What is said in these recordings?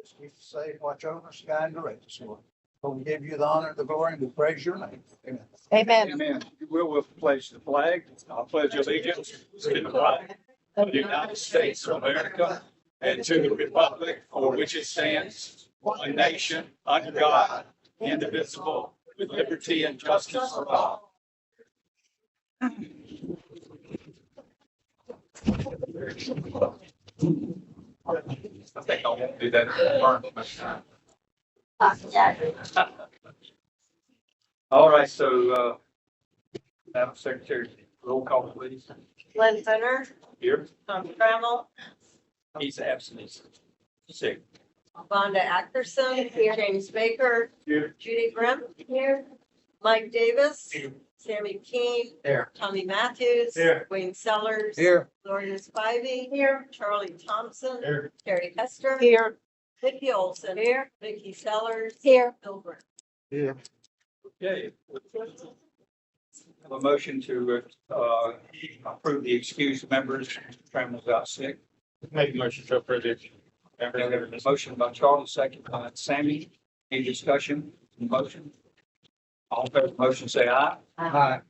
Just keep us safe, watch over us, guide and direct us, Lord. Lord, we give you the honor, the glory, and we praise your name. Amen. Amen. Amen. You will place the flag. I'll pledge allegiance to the flag of the United States of America and to the republic for which it stands, one nation, under God, indivisible, with liberty and justice for all. I think I won't do that. All right, so, Madam Secretary, roll call, please. Glenn Fenner, Here. Tom Trammell, He's absent. He's sick. Vonda Ackerson, James Baker, Here. Judy Grimm here, Mike Davis, Sammy Keene, Here. Tommy Matthews, Here. Wayne Sellers, Here. Gloria Spivey here, Charlie Thompson, Here. Terry Hester Here. Vicky Olson here, Vicky Sellers Here. Bill Grimm. Here. Okay. Have a motion to approve the excused members. Mr. Trammell's out sick. Make a motion to approve it. Motion by Charlie, second by Sammy. Any discussion? on the Motion. All in favor of the motion, say aye. Aye.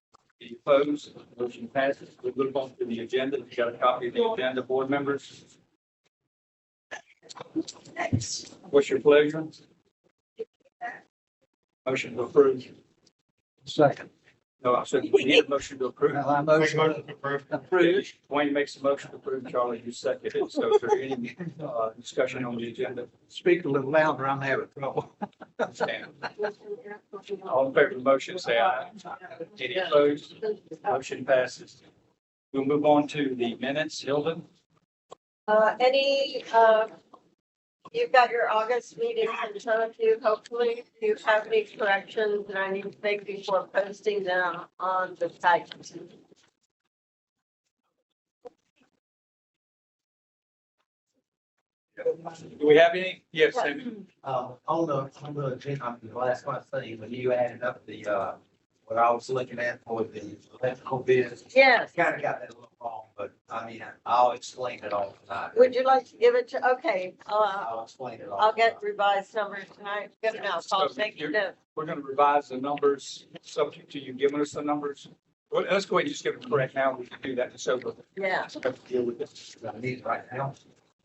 Any opposed? Motion passes. We move on to the agenda. If you got a copy of the agenda, board members. What's your pleasure? Motion to approve. Second. No, I said we need a motion to approve. Now, I Make a motion motion to approve. approved. Wayne makes a motion to approve. Charlie, you second it. So is there any discussion on the agenda? Speak a little louder, I'm having trouble. Stand. All in favor of the motion, say aye. Any opposed? Motion passes. We'll move on to the minutes. Hilda? You've got your August meeting in front of you, hopefully. Do you have any corrections that I need to make before posting them on the site? Do we have any? Yes, Sammy. On the agenda, the last one thing, when you added up the, what I was looking at for the electrical bids, Yes. kind of got that a little wrong, but I mean, I'll explain it all tonight. Would you like to give it to, okay, I'll explain it all. I'll get revised numbers tonight. Good enough. I'll take it down. We're going to revise the numbers, subject to you giving us the numbers. Well, let's go ahead and just get them correct now. We can do that just over. Yeah, Have to deal with this. I need it right now.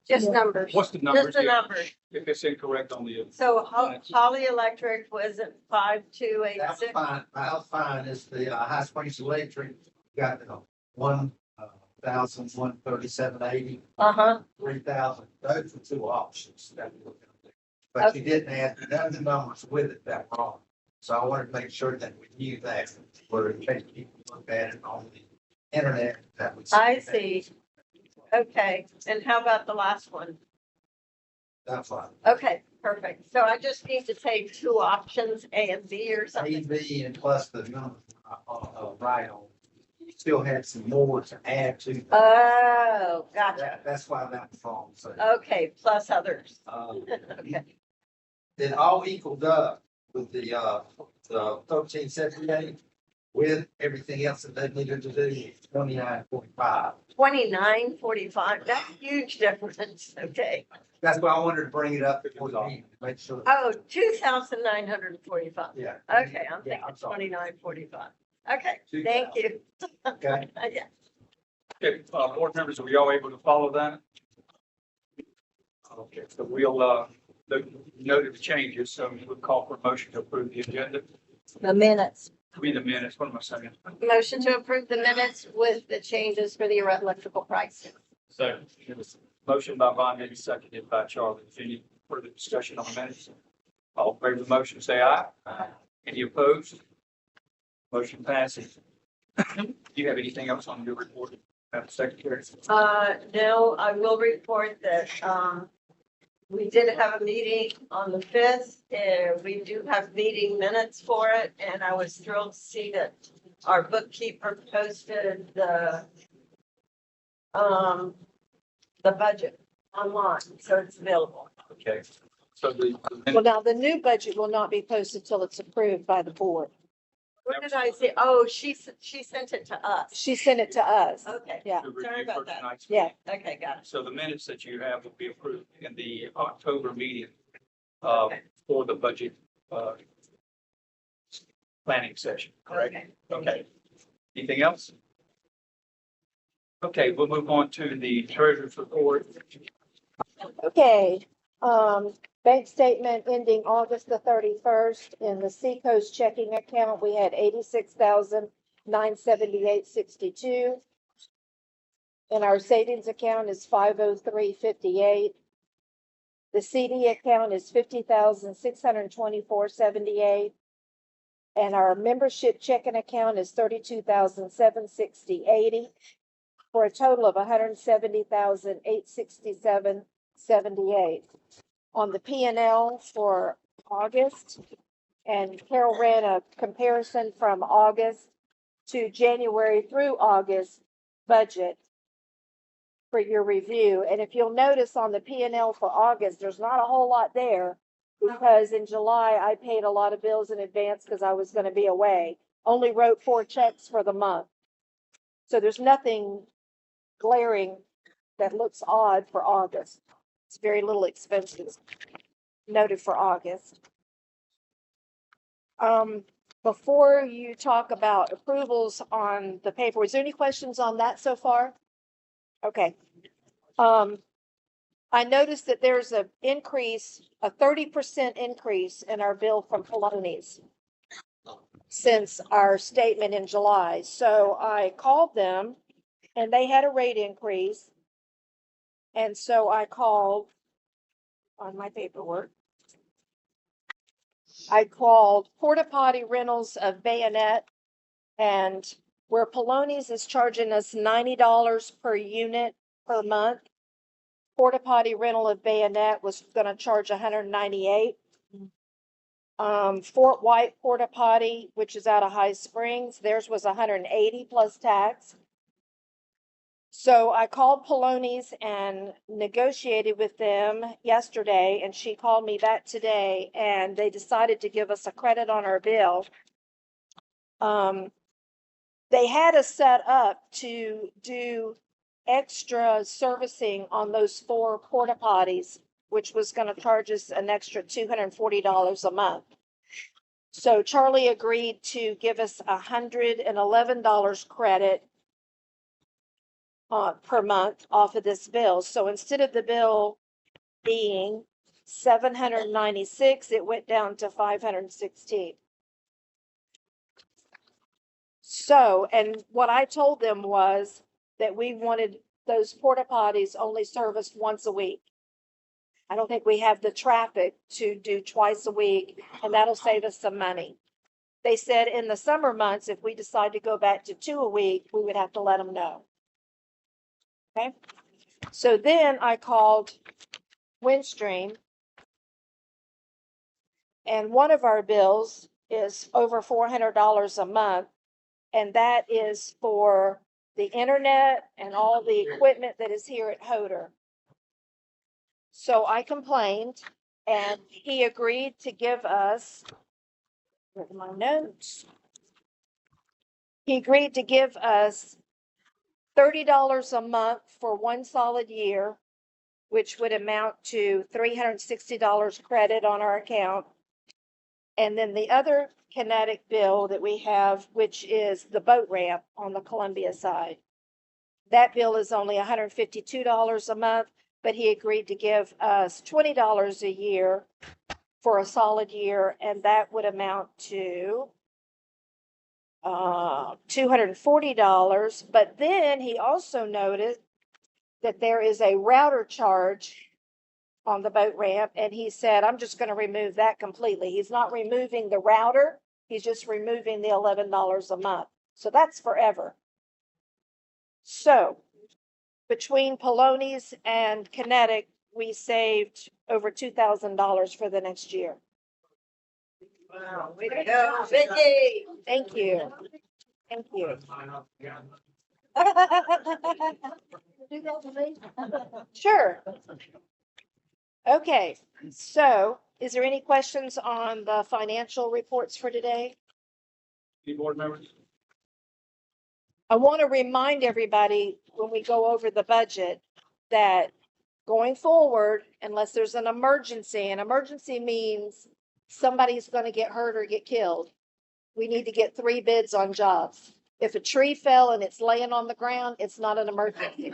just numbers. What's the numbers? Just the Yeah. numbers. If it's incorrect on the, So Holly Electric was at That's 5286. fine, that's fine, it's the, High Springs Electric, got the 1,137.80, Uh-huh. 3,000, those are two options that we're looking at. But you didn't add none of the numbers with it that wrong. So I wanted to make sure that we knew that, where in case people look at it on the internet, that would. I see. Okay, and how about the last one? That's fine. Okay, perfect. So I just need to take two options, A and B or A, something. B, and plus the number, right on. You still had some more to add to. Oh, gotcha. That's why that was wrong, so. Okay, plus others. Okay, Then all equaled up with the 1378, with everything else that they needed to do, 29.45. 2945, that's a huge difference. Okay. That's why I wanted to bring it up before the meeting, to make sure. Oh, 2,945. Yeah. Okay, I'm Yeah, thinking I'm sorry. 2945. Okay, thank you. Okay. Yeah. okay, board members, are we all able to follow that? Okay, so we'll, note the changes, so we'll call for a motion to approve the agenda. The minutes. The minutes, what am I saying? Motion to approve the minutes with the changes for the electrical price. Second. Motion by Vonda, seconded by Charlie. Any further discussion on the minutes? All in favor of the motion, say aye. Any opposed? Motion passes. Do you have anything else on your report, Madam Secretary? No, I will report that, we did have a meeting on the 5th. We do have meeting minutes for it, and I was thrilled to see that our bookkeeper posted the budget online, so it's available. Okay, so Well, now the new budget will not be posted till it's approved by the board. What did I say? Oh, she sent it to us. She sent it to us. Okay. Yeah. to review Sorry about for that. tonight's Yeah. Okay, got it. So the minutes that you have will be approved in the October meeting. for the budget, planning session, correct? Okay. Anything else? Okay, we'll move on to the treasurer's report. Okay, bank statement ending August the 31st. In the Seacoast checking account, we had 86,978.62. And our savings account is 503.58. The CD account is 50,624.78. And our membership checking account is 32,760.80 for a total of 170,867.78. On the P&L for August, and Carol ran a comparison from August to January through August budget for your review. And if you'll notice on the P&L for August, there's not a whole lot there because in July I paid a lot of bills in advance because I was going to be away. Only wrote 4 checks for the month. So there's nothing glaring that looks odd for August. It's very little expenses noted for August. Before you talk about approvals on the paper, is there any questions on that so far? Okay. I noticed that there's a 30% increase in our bill from Polonies since our statement in July. So I called them and they had a rate increase. And so I called on my paperwork. I called Porta Potty Rentals of Bayonet, and where Polonies is charging us $90 per unit per month, Porta Potty Rental of Bayonet was going to charge $198. Fort White Porta Potty, which is out of High Springs, theirs was $180 plus tax. So I called Polonies and negotiated with them yesterday, and she called me back today, and they decided to give us a credit on our bill. They had us set up to do extra servicing on those 4 porta potties, which was going to charge us an extra $240 a month. So Charlie agreed to give us $111 credit per month off of this bill. So instead of the bill being $796, it went down to $516. So, and what I told them was that we wanted those porta potties only serviced once a week. I don't think we have the traffic to do twice a week, and that'll save us some money. They said in the summer months, if we decide to go back to 2 a week, we would have to let them know. Okay, so then I called Windstream, and one of our bills is over $400 a month, and that is for the internet and all the equipment that is here at Hodor. So I complained, and he agreed to give us, where's my notes? He agreed to give us $30 a month for 1 solid year, which would amount to $360 credit on our account. And then the other Kinetic bill that we have, which is the boat ramp on the Columbia side. That bill is only $152 a month, but he agreed to give us $20 a year for a solid year, and that would amount to $240. But then he also noted that there is a router charge on the boat ramp, and he said, I'm just going to remove that completely. He's not removing the router, he's just removing the $11 a month. So that's forever. So between Polonies and Kinetic, we saved over $2,000 for the next year. Wow, way to go, Vicky. Thank you. Thank you. Sure. Okay, so is there any questions on the financial reports for today? Any board members? I want to remind everybody when we go over the budget that going forward, unless there's an emergency means somebody's gonna get hurt or get killed. We need to get 3 bids on jobs. If a tree fell and it's laying on the ground, it's not an emergency.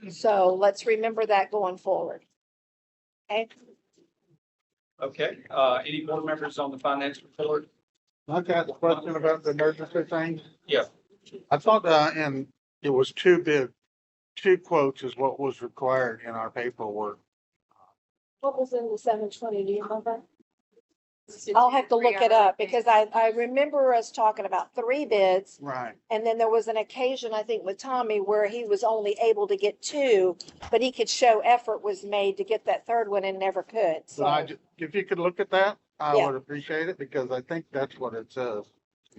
So let's remember that going forward. Okay, Okay, any board members on the finance report? I got a question about the emergency thing. Yeah. I thought, and it was 2 quotes is what was required in our paperwork. what was in the 720, do you remember? I'll have to look it up because I remember us talking about 3 bids. Right. And then there was an occasion, I think with Tommy, where he was only able to get 2, but he could show effort was made to get that 3rd one and never could. So I, So, if you could look at that, I Yeah. would appreciate it because I think that's what it says.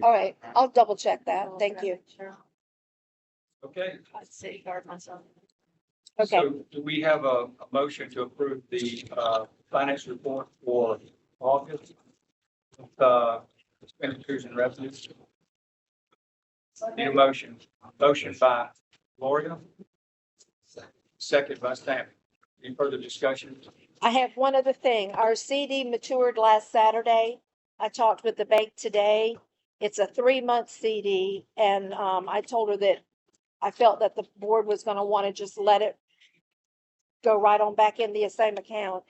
all right, I'll double check that. Thank you. Okay. Okay, So do we have a motion to approve the finance report for August? Expenditures and revenues. Need a motion. Motion by Gloria. Second by Stanley. Any further discussion? I have one other thing. Our CD matured last Saturday. I talked with the bank today. It's a 3-month CD and I told her that I felt that the board was gonna want to just let it go right on back in the same account.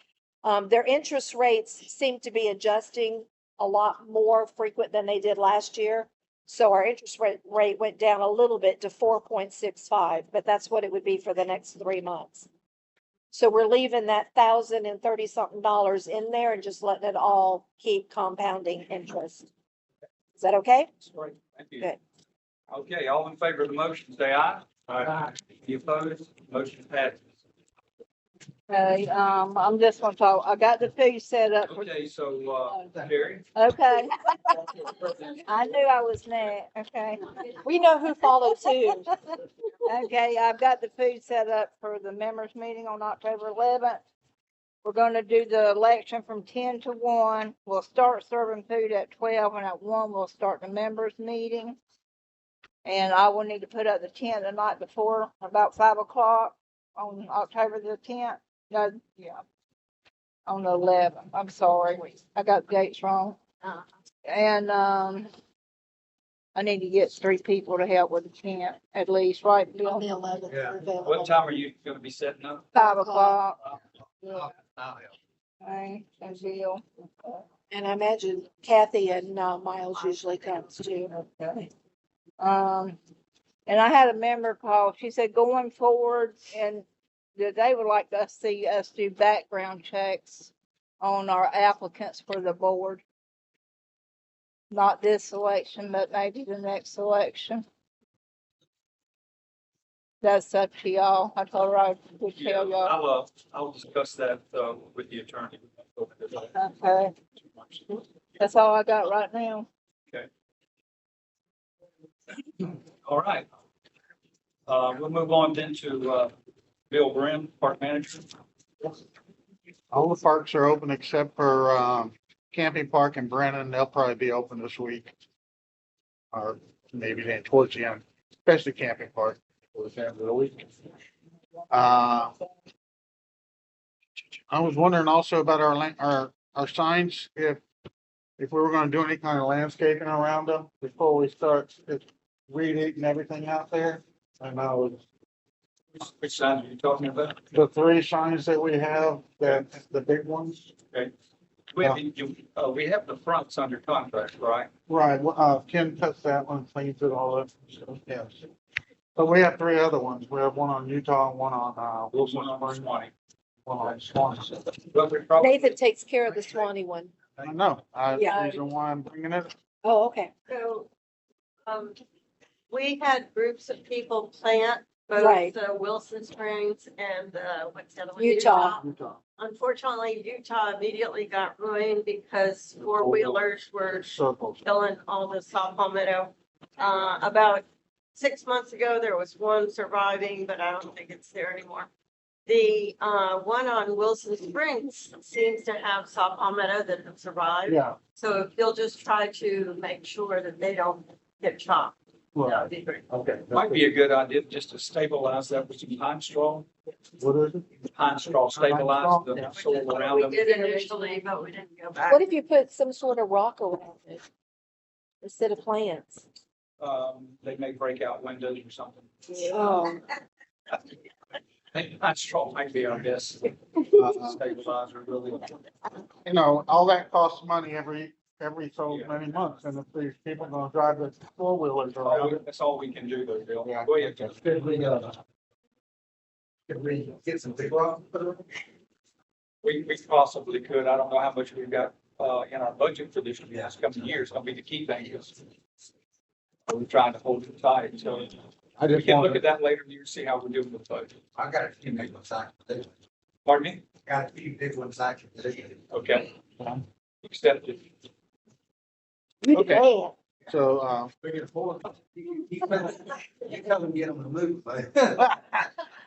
Their interest rates seem to be adjusting a lot more frequent than they did last year. So our interest rate went down a little bit to 4.65, but that's what it would be for the next 3 months. So we're leaving that $1,030-something in there and just letting it all keep compounding interest. Is that okay? Sorry. Thank you. Good. Okay, all in favor of the motion, say aye. Aye. Any opposed? Motion passes. Okay, I'm just gonna talk, I got the food set up for, Okay, so, Jerry? okay. I knew I was next, okay. We know who followed too. Okay, I've got the food set up for the members meeting on October 11th. We're gonna do the election from 10 to 1. We'll start serving food at 12 and at 1 we'll start the members meeting. And I will need to put up the tent the night before, about 5 o'clock on October the 10th. No, yeah. On the 11th, I'm sorry, I got the dates wrong. And, I need to get 3 people to help with the tent, at least, right, On Bill? the 11th. Yeah. we're available. What time are you gonna be setting up? 5 o'clock. I'll help. Okay, and Bill. And I imagine Kathy and Miles usually comes too. And I had a member call, she said going forward, and that they would like to see us do background checks on our applicants for the board. Not this election, but maybe the next election. That's up to y'all. I told her I would Yeah, tell y'all. I'll discuss that, with the attorney. Okay, that's all I got right now. All right. We'll move on then to, Bill Brim, Park Manager. All the parks are open except for, Camping Park in Brennan. They'll probably be open this week. Or maybe then towards the end, especially Camping Park towards the end of the week. I was wondering also about our signs, if we were gonna do any kind of landscaping around them before we start weed eating everything out there. And I was, Which signs are you talking about? the 3 signs that we have, the big ones. We have the fronts under contract, right? Right, Ken cuts that one, cleans it all up, so, yes. But we have 3 other ones. We have one on Utah, and one on, Wilson One on Springs, Swanee. one on Swanson. But we probably. Nathan takes care of the Swanee one. I know, Yeah. the reason why I'm bringing it. Oh, okay. So, we had groups of people plant Right. both Wilson Springs and, what's the other one? Utah. Utah. Unfortunately, Utah immediately got ruined because 4-wheelers were Circles. killing all the softball meadow. About 6 months ago, there was one surviving, but I don't think it's there anymore. The, one on Wilson Springs seems to have softball meadow that have survived. Yeah, So if you'll just try to make sure that they don't get chopped. That would be great. Okay. Might be a good idea just to stabilize that with some pine straw. What is it? Pine straw stabilize the soil around We them. did initially, but we didn't go back. What if you put some sort of rock around it instead of plants? They may break out windows or something. Oh, I think pine straw might be our best Uh, stabilizer, really. You know, all that costs money every so many months, and if these people gonna drive the four-wheelers around it. That's all we can do though, Bill. Yeah. Go ahead. Could we get some big rock? We possibly could. I don't know how much we've got, in our budget for this coming year. It's gonna be the key thing is we're trying to hold it tight. So I we just can look want at that later in the year, see how we're doing with the budget. I got a few big ones I can do. Pardon me? Got a few big ones I can do. Okay. Accepted. Okay. man. so, You tell them, get them to move, man.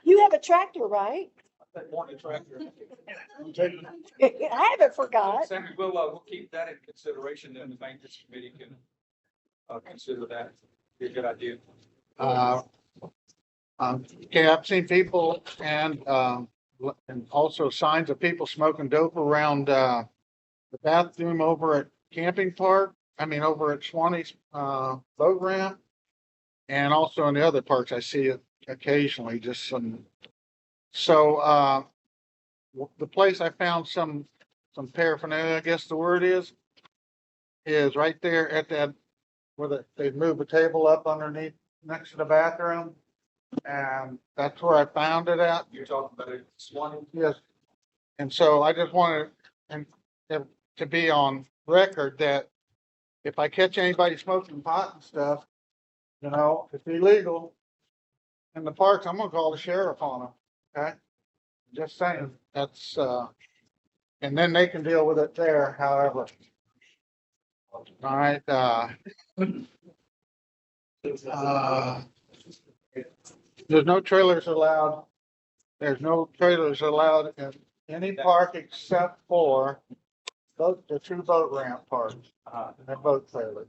You have a tractor, right? Morning tractor. I haven't forgot. Sammy, we'll keep that in consideration and the maintenance committee can, consider that. Be a good idea. okay, I've seen people and also signs of people smoking dope around, the bathroom over at Camping Park. Over at Swanee's, boat ramp. And also in the other parks, I see it occasionally, just some. So, the place I found some paraphernalia, I guess the word is right there at that, where they move a table up underneath, next to the bathroom. And that's where I found it at. You're talking about it, Swanee? Yes. And so I just wanted, to be on record that if I catch anybody smoking pot and stuff, it's illegal in the parks, I'm gonna call the sheriff on them, okay? Just saying, that's, and then they can deal with it there, however. All right, there's no trailers allowed. There's no trailers allowed in any park except for the two boat ramp parks, and boat trailers.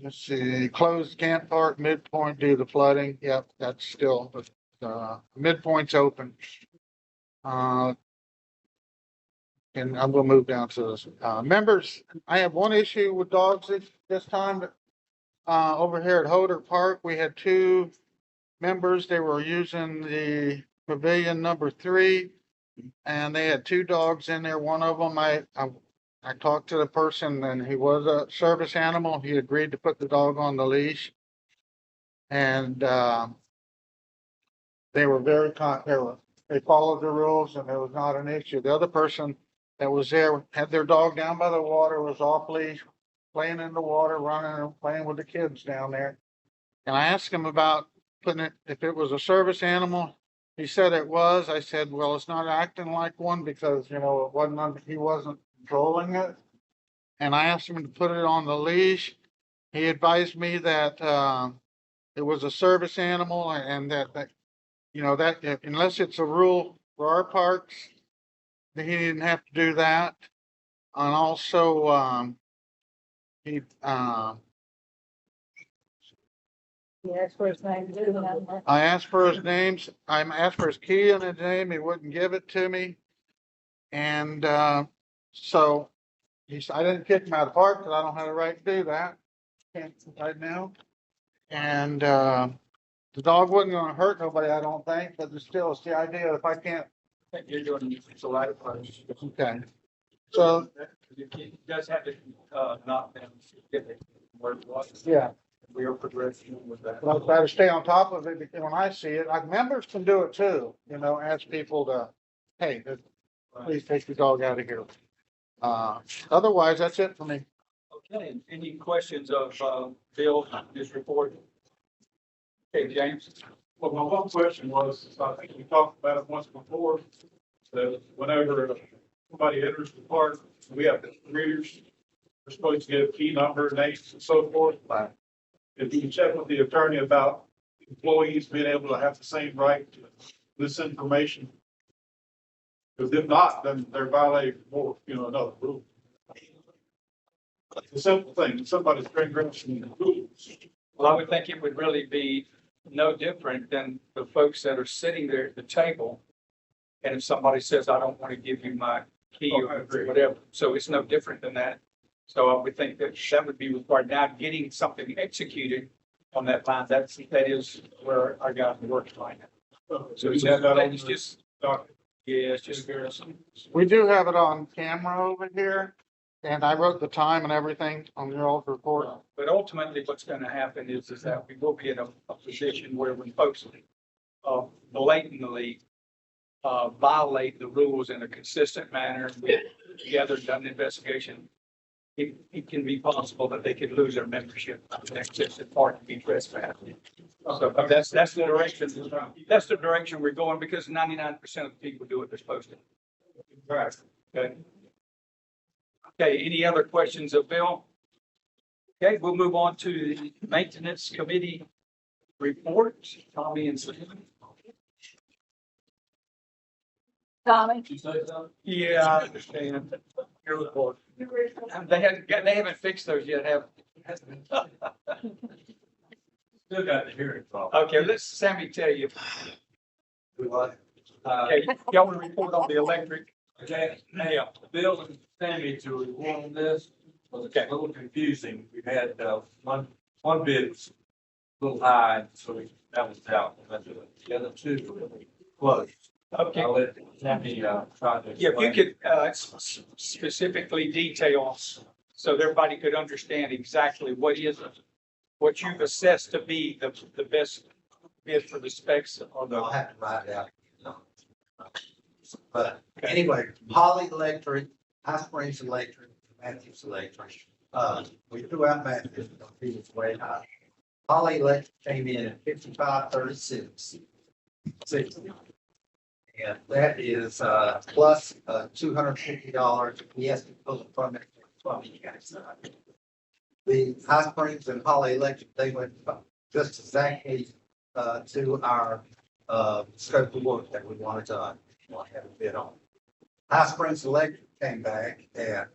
Let's see, closed camp park, midpoint due to flooding. Yep, that's still, midpoint's open. And I'm gonna move down to this. Members, I have one issue with dogs this time. Over here at Hoder Park, we had two members. They were using the pavilion number 3, and they had two dogs in there. One of them, I talked to the person, and he was a service animal. He agreed to put the dog on the leash. And they were they followed the rules, and there was not an issue. The other person that was there had their dog down by the water, was off leash, playing in the water, running and playing with the kids down there. And I asked him about putting it, if it was a service animal. He said it was. I said, well, it's not acting like one because, it wasn't, he wasn't controlling it. And I asked him to put it on the leash. He advised me that, it was a service animal and that unless it's a rule for our parks, that he didn't have to do that. And also, Yes, for his name, too, remember? I asked for his names. I asked for his key and his name. He wouldn't give it to me. And, so he said, I didn't kick him out of the park because I don't have the right to do that. Can't right now. And, the dog wasn't gonna hurt nobody, I don't think, but it's the idea if I can't, I think you're doing the right approach. okay. So, It does have to, not them get it where it was. yeah. We are progressing with that. But I'll try to stay on top of it because when I see it, like members can do it too, ask people to, hey, please take the dog out of here. Otherwise, that's it for me. Okay, any questions of, Bill, this report? Okay, James? Well, my one question was, I think we talked about it once before, that whenever somebody enters the park, we have readers, we're supposed to get key number, names and so forth. If you can check with the attorney about employees being able to have the same right to this information. Because if not, then they're violating more, another rule. It's a simple thing. Somebody's transgressing the rules. Well, I would think it would really be no different than the folks that are sitting there at the table. And if somebody says, I don't want to give you my key Oh, I or agree. whatever, so it's no different than that. So I would think that that would be required. Now, getting something executed on that line, that is where our guys are working right now. So it's Yeah, that on it's the just, docket. yeah, it's just very. We do have it on camera over here, and I wrote the time and everything on your old report. But ultimately, what's gonna happen is that we will be in a position where when folks blatantly violate the rules in a consistent manner, get together, done an investigation, it can be possible that they could lose their membership. That's just a part to be trespassed. So that's the direction we're going, because 99% of the people do what they're supposed to. Right. Okay. Okay, any other questions of Bill? Okay, we'll move on to the maintenance committee report. Tommy and Sam. Tommy? Yeah, I understand. Your report. They haven't fixed those yet, have? Still got the hearing problem. Okay, let's Sammy tell you. Uh, Okay, y'all want to report on the electric? Okay, now, Bill and Sammy to report on this, was a little confusing. We had, one bid was a little high, so that was out. But the other two were close. Okay. I'll let Sammy, try to. Yeah, if you explain. could, specifically detail so that everybody could understand exactly what what you've assessed to be the best bid for the specs or I'll the. have to write it out. But anyway, Holly Electric, High Springs Electric, Matthews Electric, we threw out Matthews, because he was way high. Holly Electric came in at 5536. And that is, plus, $250. He has to pull it from it. The High Springs and Holly Electric, they went just exactly, to our, scope of work that we wanted to, have a bid on. High Springs Electric came back at,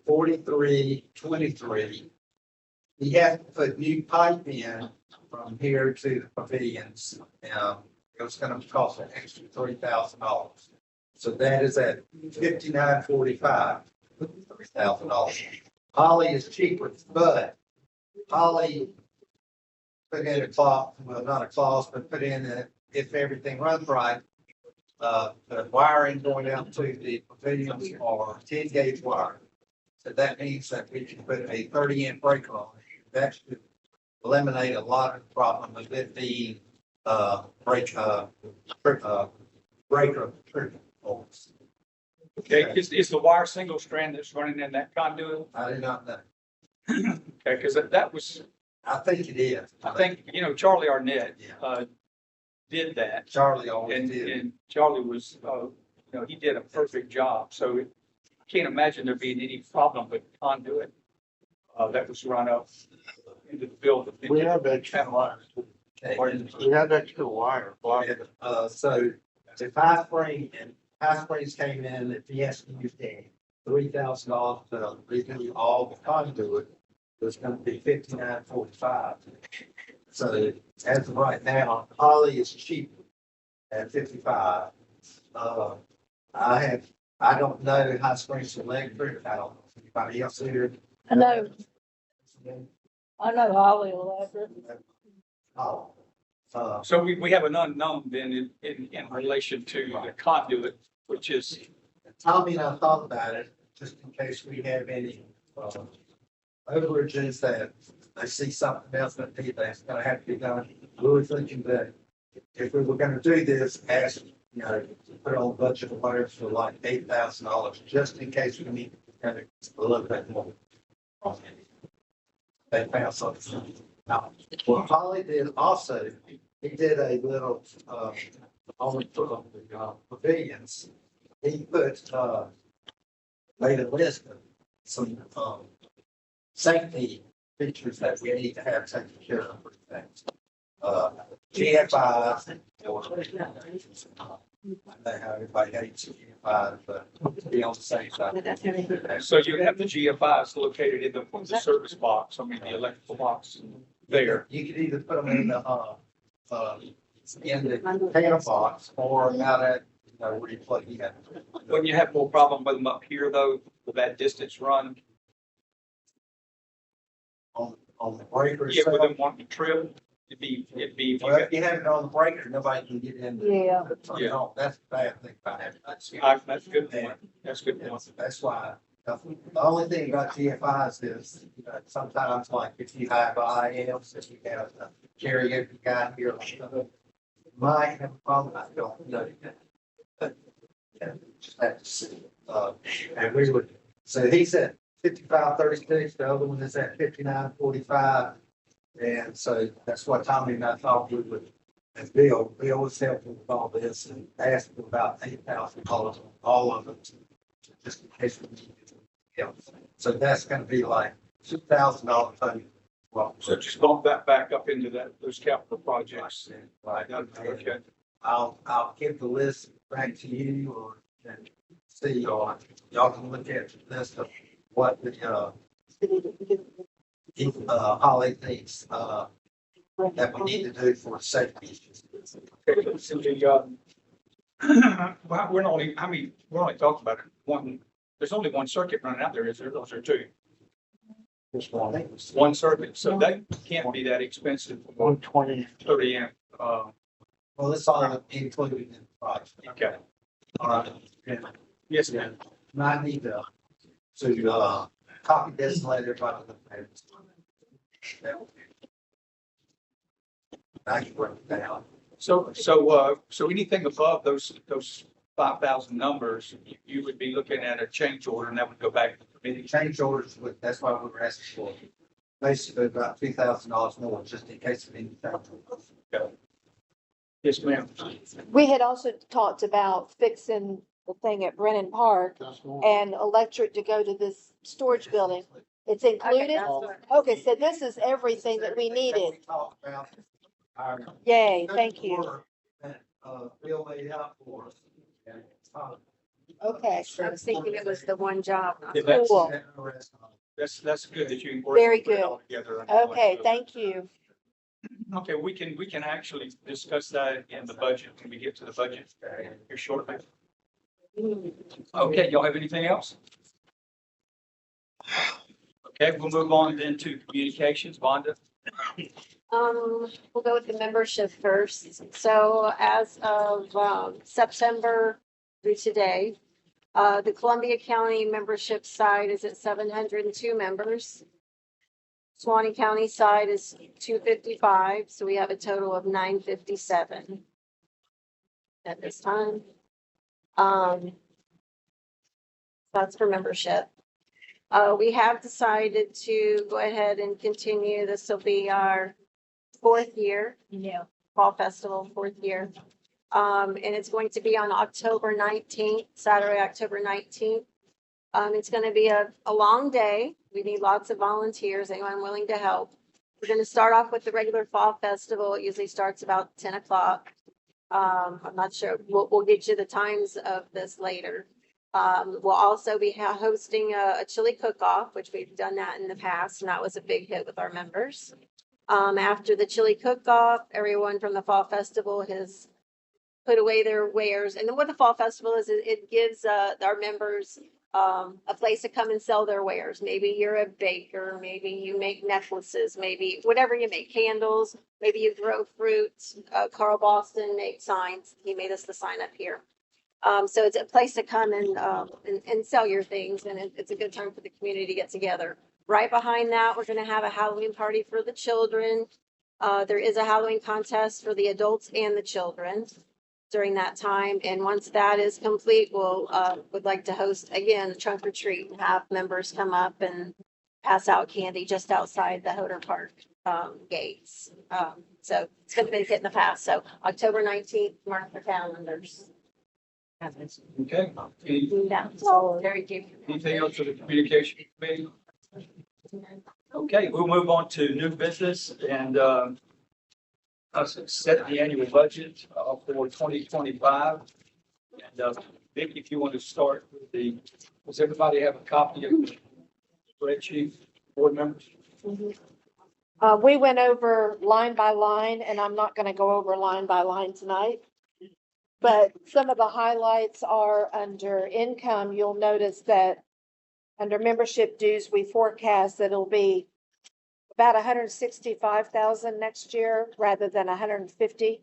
4323. He has to put new pipe in from here to the pavilions. It was gonna cost an extra $3,000. So that is at 5945, $3,000. Holly is cheaper, but Holly put in a clause, well, not a clause, but put in that if everything runs right, the wiring going out to the pavilions are 10-gauge wire. So that means that we can put a 30-inch breaker on it. That should eliminate a lot of the problem of it being, breaker tripping poles. Okay, is the wire single strand that's running in that conduit? I do not know. Okay, because that was, I think it is. I think, Charlie Arnett, Yeah. did that. Charlie always And, did. and Charlie was, he did a perfect job. So I can't imagine there being any problem with conduit that was run up into the building. We have extra wire. We have extra wire. So if High Springs came in at the SU $3,000 to redo all the conduit, it's gonna be 5945. So as of right now, Holly is cheaper at 55. I don't know High Springs Electric. I don't know if anybody else here. I know Holly Electric. Oh. So we have an unknown then in relation to the conduit, which is, Tommy and I thought about it, just in case we have any, overages that they see something else that that's gonna have to be done. We were thinking that if we were gonna do this, as, put on budget wires for like $8,000, just in case we need to kind of a little bit more. They found something. Now, what Holly did also, he did a little, on the pavilions, he put, made a list of some, safety features that we need to have taken care of for things. GFI, I know how everybody hates GFIs, but to be on the same side. So you have the GFIs located in the service box, I mean, the electrical box there. You could either put them in the container box or out at, where you plug in. When you have more problem with them up here though, with that distance run, On the breaker yeah, with itself. them wanting to trip, it'd be, if you Well, got, if you have it on the breaker, nobody can get in. Yeah. Yeah. That's the bad thing about it. that's a good point, that's a good point. That's why, the only thing about GFIs is, sometimes like if you have IMs, if you have a karaoke guy here, might have a problem, I don't know. But, yeah, just have to see. And we would, so he said 55-36, the other one is at 59-45. And so that's what Tommy and I thought we would, and Bill was helping with all this and asked him about $8,000, all of it, just in case we need help. So that's gonna be like $2,000 funding. Well, So just bump that back up into those capital projects. Right. Okay. I'll give the list back to you or and see, or y'all can look at the list of what the, Holly thinks, that we need to do for safety issues. Okay, so well, we're only talking about one, there's only one circuit running out there, is there? Those are two. Just one. One circuit, so that can't be that expensive. 120. 30 amp, Well, it's all included in the project. okay. All right. And Yes, ma'am. I need to copy this and let everybody look at it. I can work it down. So anything above those 5,000 numbers, you would be looking at a change order and that would go back to the committee. Change orders with, that's why we were asking for basically about $2,000 more, just in case of anything. Yes, ma'am. We had also talked about fixing the thing at Brennan Park and electric to go to this storage building. It's included? Okay, so this is everything that we needed. We talked about our Yay, thank you. work that, Bill laid out for us. And, Okay. I was thinking it was the one job. Yeah, that's- Cool. That's good that you can work. Very put it good. all together. Okay, thank you. Okay, we can actually discuss that in the budget when we get to the budget here shortly. Okay, y'all have anything else? Okay, we'll move on then to communications. Vonda? We'll go with the membership first. So as of, September through today, the Columbia County membership side is at 702 members. Suwannee County side is 255, so we have a total of 957 at this time. That's for membership. We have decided to go ahead and continue. This will be our 4th year. Yeah. Fall Festival, 4th year. And it's going to be on October 19th, Saturday, October 19th. It's going to be a long day. We need lots of volunteers, anyone willing to help. We're going to start off with the regular Fall Festival. It usually starts about 10 o'clock. I'm not sure. We'll get you the times of this later. We'll also be hosting a chili cook-off, which we've done that in the past, and that was a big hit with our members. After the chili cook-off, everyone from the Fall Festival has put away their wares. And then what the Fall Festival is, it gives our members a place to come and sell their wares. Maybe you're a baker, maybe you make necklaces, maybe whatever you make, candles, maybe you grow fruits. Carl Boston makes signs. He made us the sign up here. So it's a place to come and sell your things, and it's a good time for the community to get together. Right behind that, we're going to have a Halloween party for the children. There is a Halloween contest for the adults and the children during that time. And once that is complete, we'll would like to host again a trunk or treat and have members come up and pass out candy just outside the Hoder Park gates. So it's going to be a hit in the past. So October 19th, mark your calendars. Okay. That's all. Very good. Anything else for the communication committee? Okay, we'll move on to new business and set the annual budget for 2025. And Vic, if you want to start with does everybody have a copy of the spreadsheet, board members? We went over line by line, and I'm not gonna go over line by line tonight. But some of the highlights are under income. You'll notice that under membership dues, we forecast that it'll be about 165,000 next year rather than 150.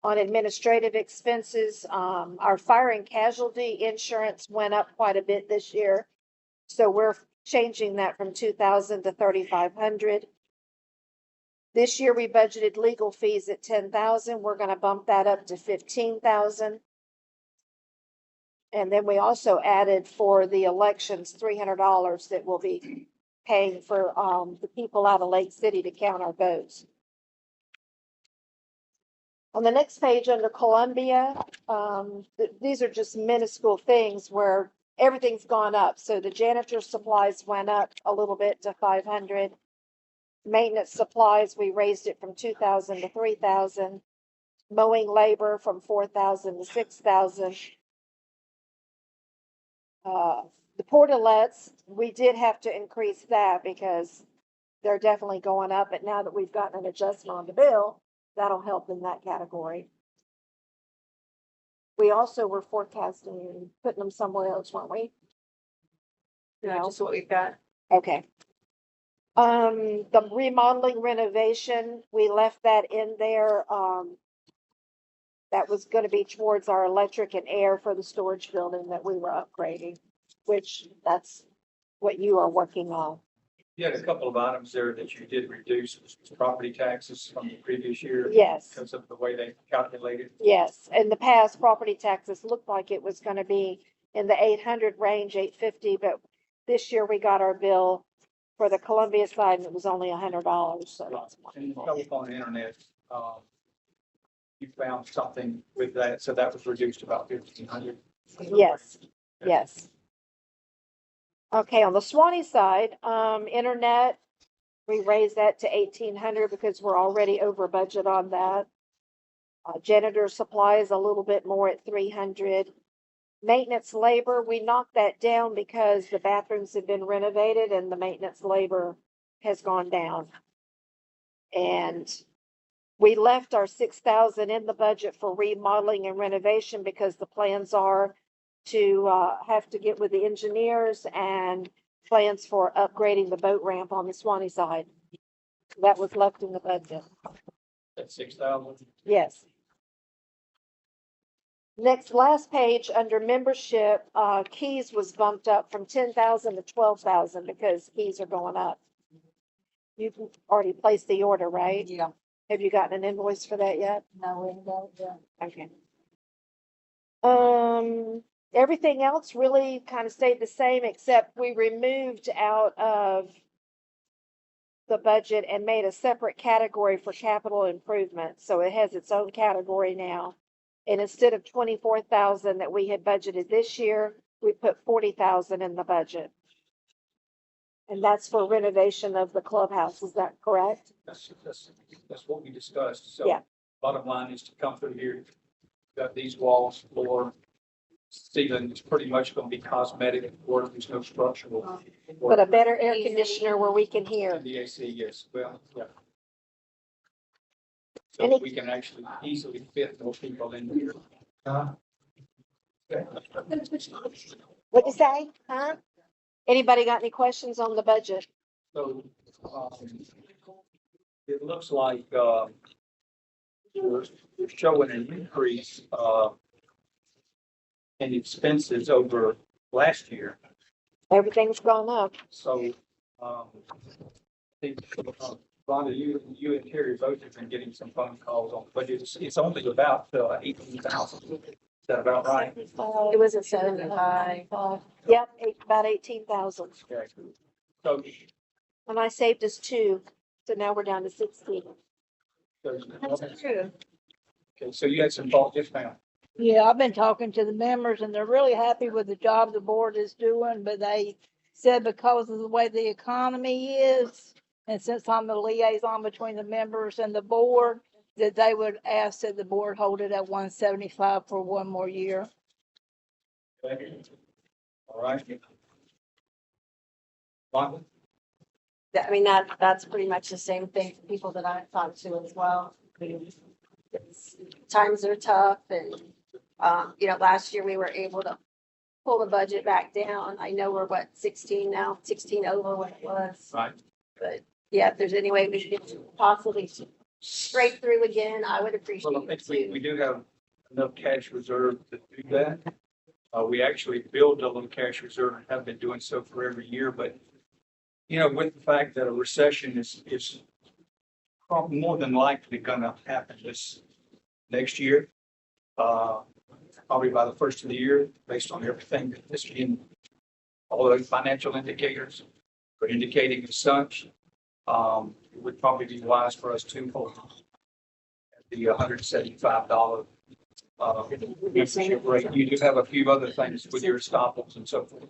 On administrative expenses, our fire and casualty insurance went up quite a bit this year. So we're changing that from 2,000 to 3,500. This year we budgeted legal fees at 10,000. We're gonna bump that up to 15,000. And then we also added for the elections, $300 that we'll be paying for, the people out of Lake City to count our votes. On the next page under Columbia, these are just minuscule things where everything's gone up. So the janitor supplies went up a little bit to 500. Maintenance supplies, we raised it from 2,000 to 3,000. Mowing labor from 4,000 to 6,000. The portalets, we did have to increase that because they're definitely going up, but now that we've gotten an adjustment on the bill, that'll help in that category. We also were forecasting putting them somewhere else, weren't we? Yeah, just what we've got. Okay. The remodeling renovation, we left that in there. That was gonna be towards our electric and air for the storage building that we were upgrading, which that's what you are working on. You had a couple of items there that you did reduce, property taxes from the previous year. Yes. Because of the way they calculated. Yes, in the past, property taxes looked like it was gonna be in the 800 range, 850, but this year we got our bill for the Columbia side and it was only $100, so that's why. And you go up on the internet, you found something with that, so that was reduced about 1,500. Yes, yes. Okay, on the Swanee side, internet, we raised that to 1,800 because we're already over budget on that. Janitor supplies a little bit more at 300. Maintenance labor, we knocked that down because the bathrooms have been renovated and the maintenance labor has gone down. And we left our 6,000 in the budget for remodeling and renovation because the plans are to have to get with the engineers and plans for upgrading the boat ramp on the Swanee side. That was left in the budget. That's 6,000. Yes. Next, last page, under membership, keys was bumped up from 10,000 to 12,000 because keys are going up. You've already placed the order, right? Yeah. Have you gotten an invoice for that yet? No, we don't, yeah. Okay. Everything else really kind of stayed the same, except we removed out of the budget and made a separate category for capital improvement. So it has its own category now. And instead of 24,000 that we had budgeted this year, we put 40,000 in the budget. And that's for renovation of the clubhouse. Is that correct? That's what we discussed. So Yeah. bottom line is to come through here, got these walls, floor, ceiling, it's pretty much going to be cosmetic work. There's no structural. But a better air conditioner where we can hear. The AC, yes, well, yeah. And So it- we can actually easily fit more people in here. What'd you say? Huh? Anybody got any questions on the budget? So, it looks like, we're showing an increase, in expenses over last year. Everything's gone up. So, I think, Rhonda, you and Terry both have been getting some phone calls on the budget. It's only about 18,000. Is that about right? It was at 75. Yep, about 18,000. Okay. So, And I saved us 2, so now we're down to 16. That's true. okay, so you had some thought just now. Yeah, I've been talking to the members and they're really happy with the job the board is doing, but they said because of the way the economy is, and since I'm the liaison between the members and the board, that they would ask that the board hold it at 175 for one more year. Okay. All right. Wanda? I mean, that's pretty much the same thing for people that I've talked to as well. Times are tough and, you know, last year we were able to pull the budget back down. I know we're what, 16 now, 16 over what it was. Right. But yeah, if there's any way we could possibly straight through again, I would appreciate Well, I it think we too. do have enough cash reserve to do that. We actually build a little cash reserve and have been doing so for every year, but you know, with the fact that a recession is probably more than likely gonna happen this next year, probably by the first of the year, based on everything that is being, all the financial indicators are indicating as such. It would probably be wise for us to hold the $175 membership rate. You do have a few other things with your estoppels and so forth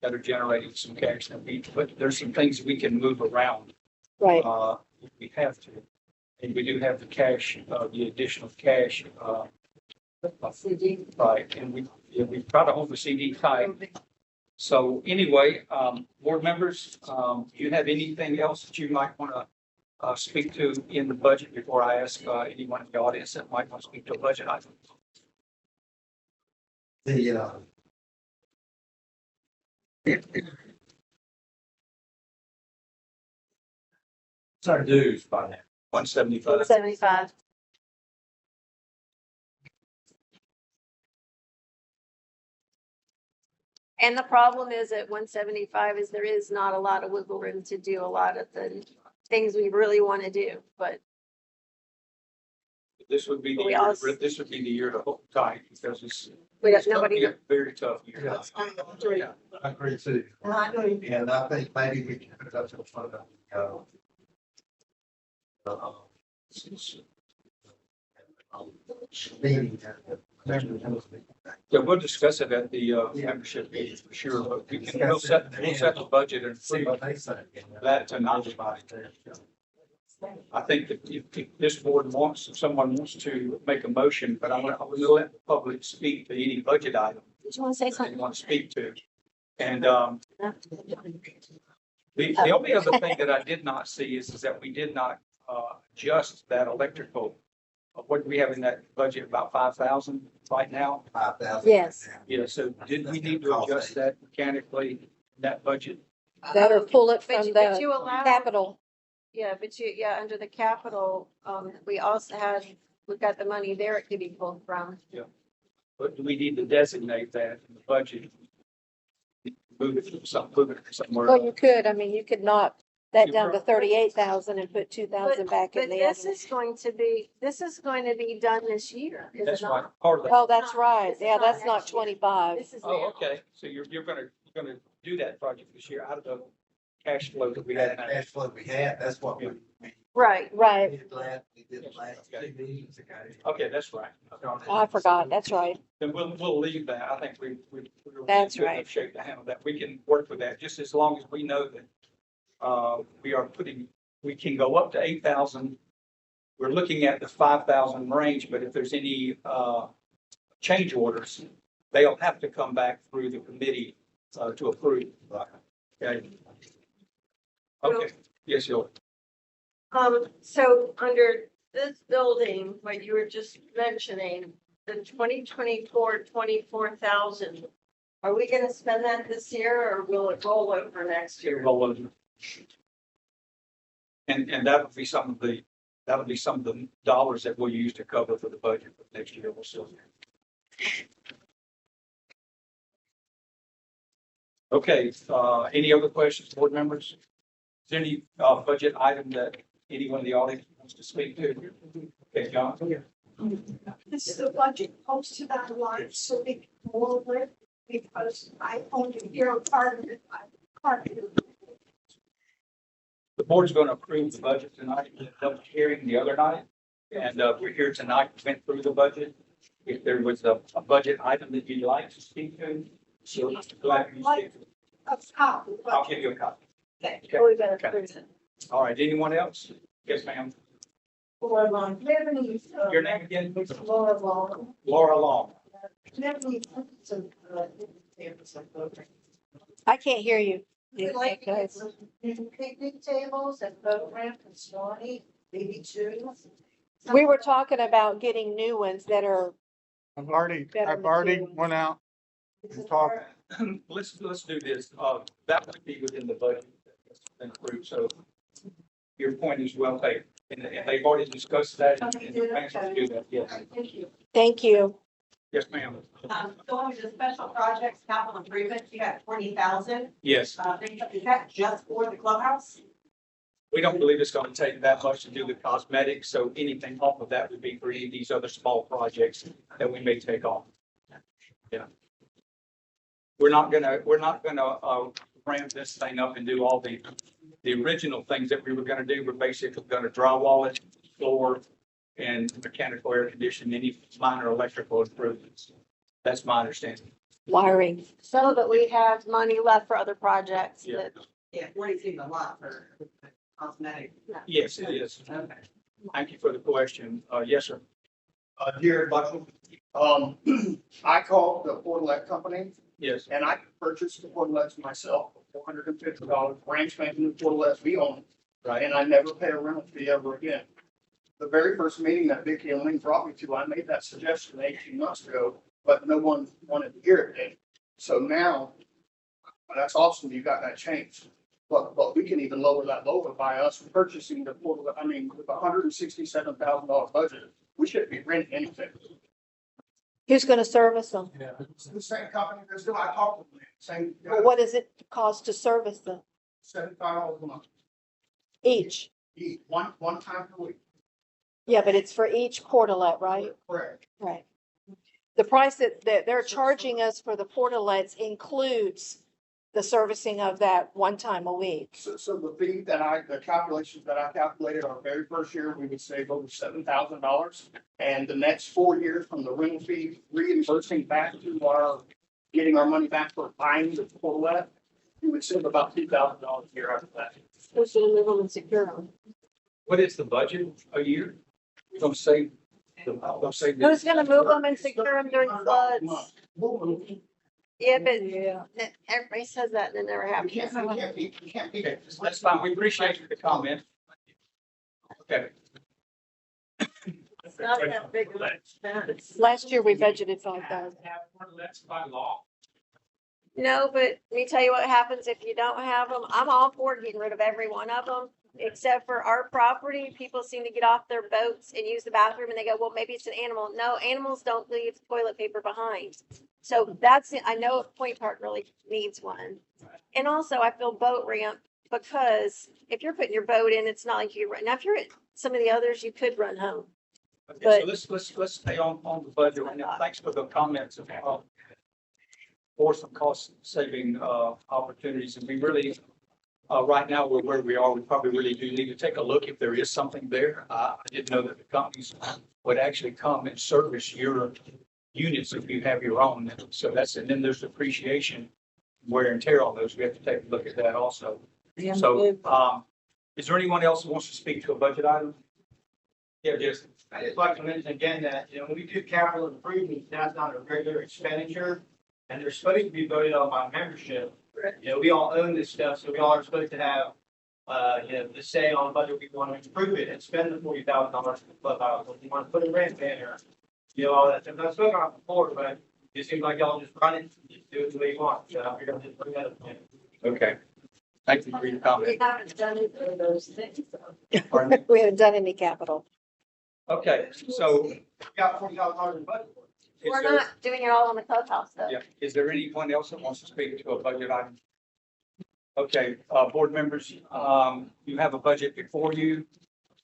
that are generating some cash that but there's some things we can move around. Right. If we have to. And we do have the cash, the additional cash, CD. right, and we try to hold the CD tight. So anyway, board members, do you have anything else that you might want to speak to in the budget before I ask anyone in the audience that might want to speak to a budget item? It's our dues by now. 175. 75. And the problem is at 175 is there is not a lot of wiggle room to do a lot of the things we really want to do, but This would be the We year, also- this would be the year to hold tight because it's we don't, it's gonna nobody. be a very tough year. Yeah. I agree too. And I think maybe we can put it up to the front of, meeting. Yeah, we'll discuss it at the membership meeting for sure. But we'll set the budget and See see what they say. that tonight. I think that if this board wants, if someone wants to make a motion, but I want to let the public speak to any budget item Did you want to say that they something? want to speak to. And the only other thing that I did not see is that we did not adjust that electrical. What do we have in that budget, about 5,000 right now? 5,000. Yes. Yeah, so did we need to adjust that mechanically, in that budget? That or pull it But from but the you allow. capital. Yeah, but yeah, under the capital, we also had, we've got the money there it could be pulled from. But do we need to designate that in the budget? Move it somewhere. Well, you could, I mean, you could knock that down to You're- 38,000 and put 2,000 back But in the this other. is going to be done this year, is That's it right, not? part of that. Oh, that's right. This is Yeah, not that's not next year. 25. This is Oh, now. okay, so you're gonna do that project this year out of the cash flow that we had. That cash flow we had, that's what we Right. Right. did last 2 meetings ago. Okay, that's right. I forgot. That's right. Then we'll leave that. I think we're in That's good right. enough shape to handle that. We can work with that, just as long as we know that we can go up to 8,000. We're looking at the 5,000 range, but if there's any change orders, they'll have to come back through the committee to approve. Okay. Okay, yes, you'll. So under this building, what you were just mentioning, the 24,000, are we gonna spend that this year or will it roll over next year? Roll over. And that'll be some of the dollars that we'll use to cover for the budget for next year. We'll still. Okay, any other questions, board members? Is there any budget item that anyone in the audience wants to speak to? Okay, John? This is the budget posted online so we can go over it because I owned a hero apartment. The board's going to approve the budget tonight. We had a public hearing the other night. And we're here tonight, went through the budget. If there was a budget item that you'd like to speak to, so glad you speak. A copy. I'll give you a copy. Thank Okay. We've got to Okay. approve it. All right, anyone else? Yes, ma'am. Laura Long, Beverly, Your name again, please? Laura Long, Laura Long. Beverly, some, I can't hear you. we'd like to get some new picnic tables and boat ramp and Swanee, maybe two. We were talking about getting new ones that are, I've already Better materials. went out and talked. Let's do this. That would be within the budget that's been approved, so your point is well taken. And they've already discussed that and the plans to do that, yes. Thank you. thank you. Yes, ma'am. Going to special projects, capital improvements, you got 20,000. Yes, Is that just for the clubhouse? we don't believe it's gonna take that much to do the cosmetics, so anything off of that would be for any of these other small projects that we may take on. Yeah. We're not gonna ramp this thing up and do all the original things that we were gonna do. We're basically gonna drywall it, floor, and mechanical air conditioning, any minor electrical improvements. That's my understanding. Wiring. So that we have money left for other projects Yeah. that, Yeah, 40 seems a lot for cosmetic. Yes, it is. Okay. Thank you for the question. Yes, sir. Dear Buckle, I called the Portlet company Yes. and I purchased the Portlets myself for $450, brand spanking new Portlets we own. Right. And I never pay a rental fee ever again. The very first meeting that Vicky and Lee brought me to, I made that suggestion 18 months ago, but no one wanted to hear it then. So now, that's awesome, you got that changed. But we can even lower that lower by us purchasing the Portlet, I mean, with a $167,000 budget, we shouldn't be renting anything. Who's gonna service them? It's the same company that's doing, I talked to them, same, Well, what does it cost to service them $75 a month, each? each, one time per week. Yeah, but it's for each portalet, right? Correct. Right. The price that they're charging us for the portalets includes the servicing of that one time a week. So the fee the calculations that I calculated our very first year, we would save over $7,000. And the next 4 years from the rental fee reimbursing back to getting our money back for buying the portalet, we would save about $2,000 a year after that. we should move them and secure them. What is the budget a year? Don't say. Don't say. Who's gonna move them and secure them during floods? Yeah, but everybody says that and it never We can't, happens. we can't be. Okay, that's fine. We appreciate the comment. Okay. It's not that big of an expense. Last year we budgeted 5,000. That's by law. No, but let me tell you what happens if you don't have them. I'm all for getting rid of every one of them, except for our property. People seem to get off their boats and use the bathroom and they go, well, maybe it's an animal. No, animals don't leave toilet paper behind. So that's, I know Point Park really needs one. And also I feel boat ramp because if you're putting your boat in, it's not like you run. Now, if you're at some of the others, you could run home. Okay, so let's stay on the budget right now. Thanks for the comments about for some cost saving opportunities. And we really, right now, we're where we are. We probably really do need to take a look if there is something there. I didn't know that the companies would actually come and service your units if you have your own. So and then there's depreciation, wear and tear on those. We have to take a look at that also. So, is there anyone else who wants to speak to a budget item? Yeah, just. I just like to mention again that, when we do capital improvements, that's not a regular expenditure. And they're supposed to be voted on by membership. We all own this stuff, so we all are supposed to have, the say on whether we want to improve it and spend the $40,000 for the clubhouse. If you want to put a rent banner, all that stuff. I've spoken on it before, but it seems like y'all just run it, just do it the way you want. So you're gonna just bring that up. Okay. Thank you for your We comment. haven't done it for those things. Pardon me? We haven't done any capital. Okay, so We got $40,000 in budget. is We're there, not doing it all on the clubhouse though. yeah, is there anyone else that wants to speak to a budget item? Okay, board members, you have a budget before you.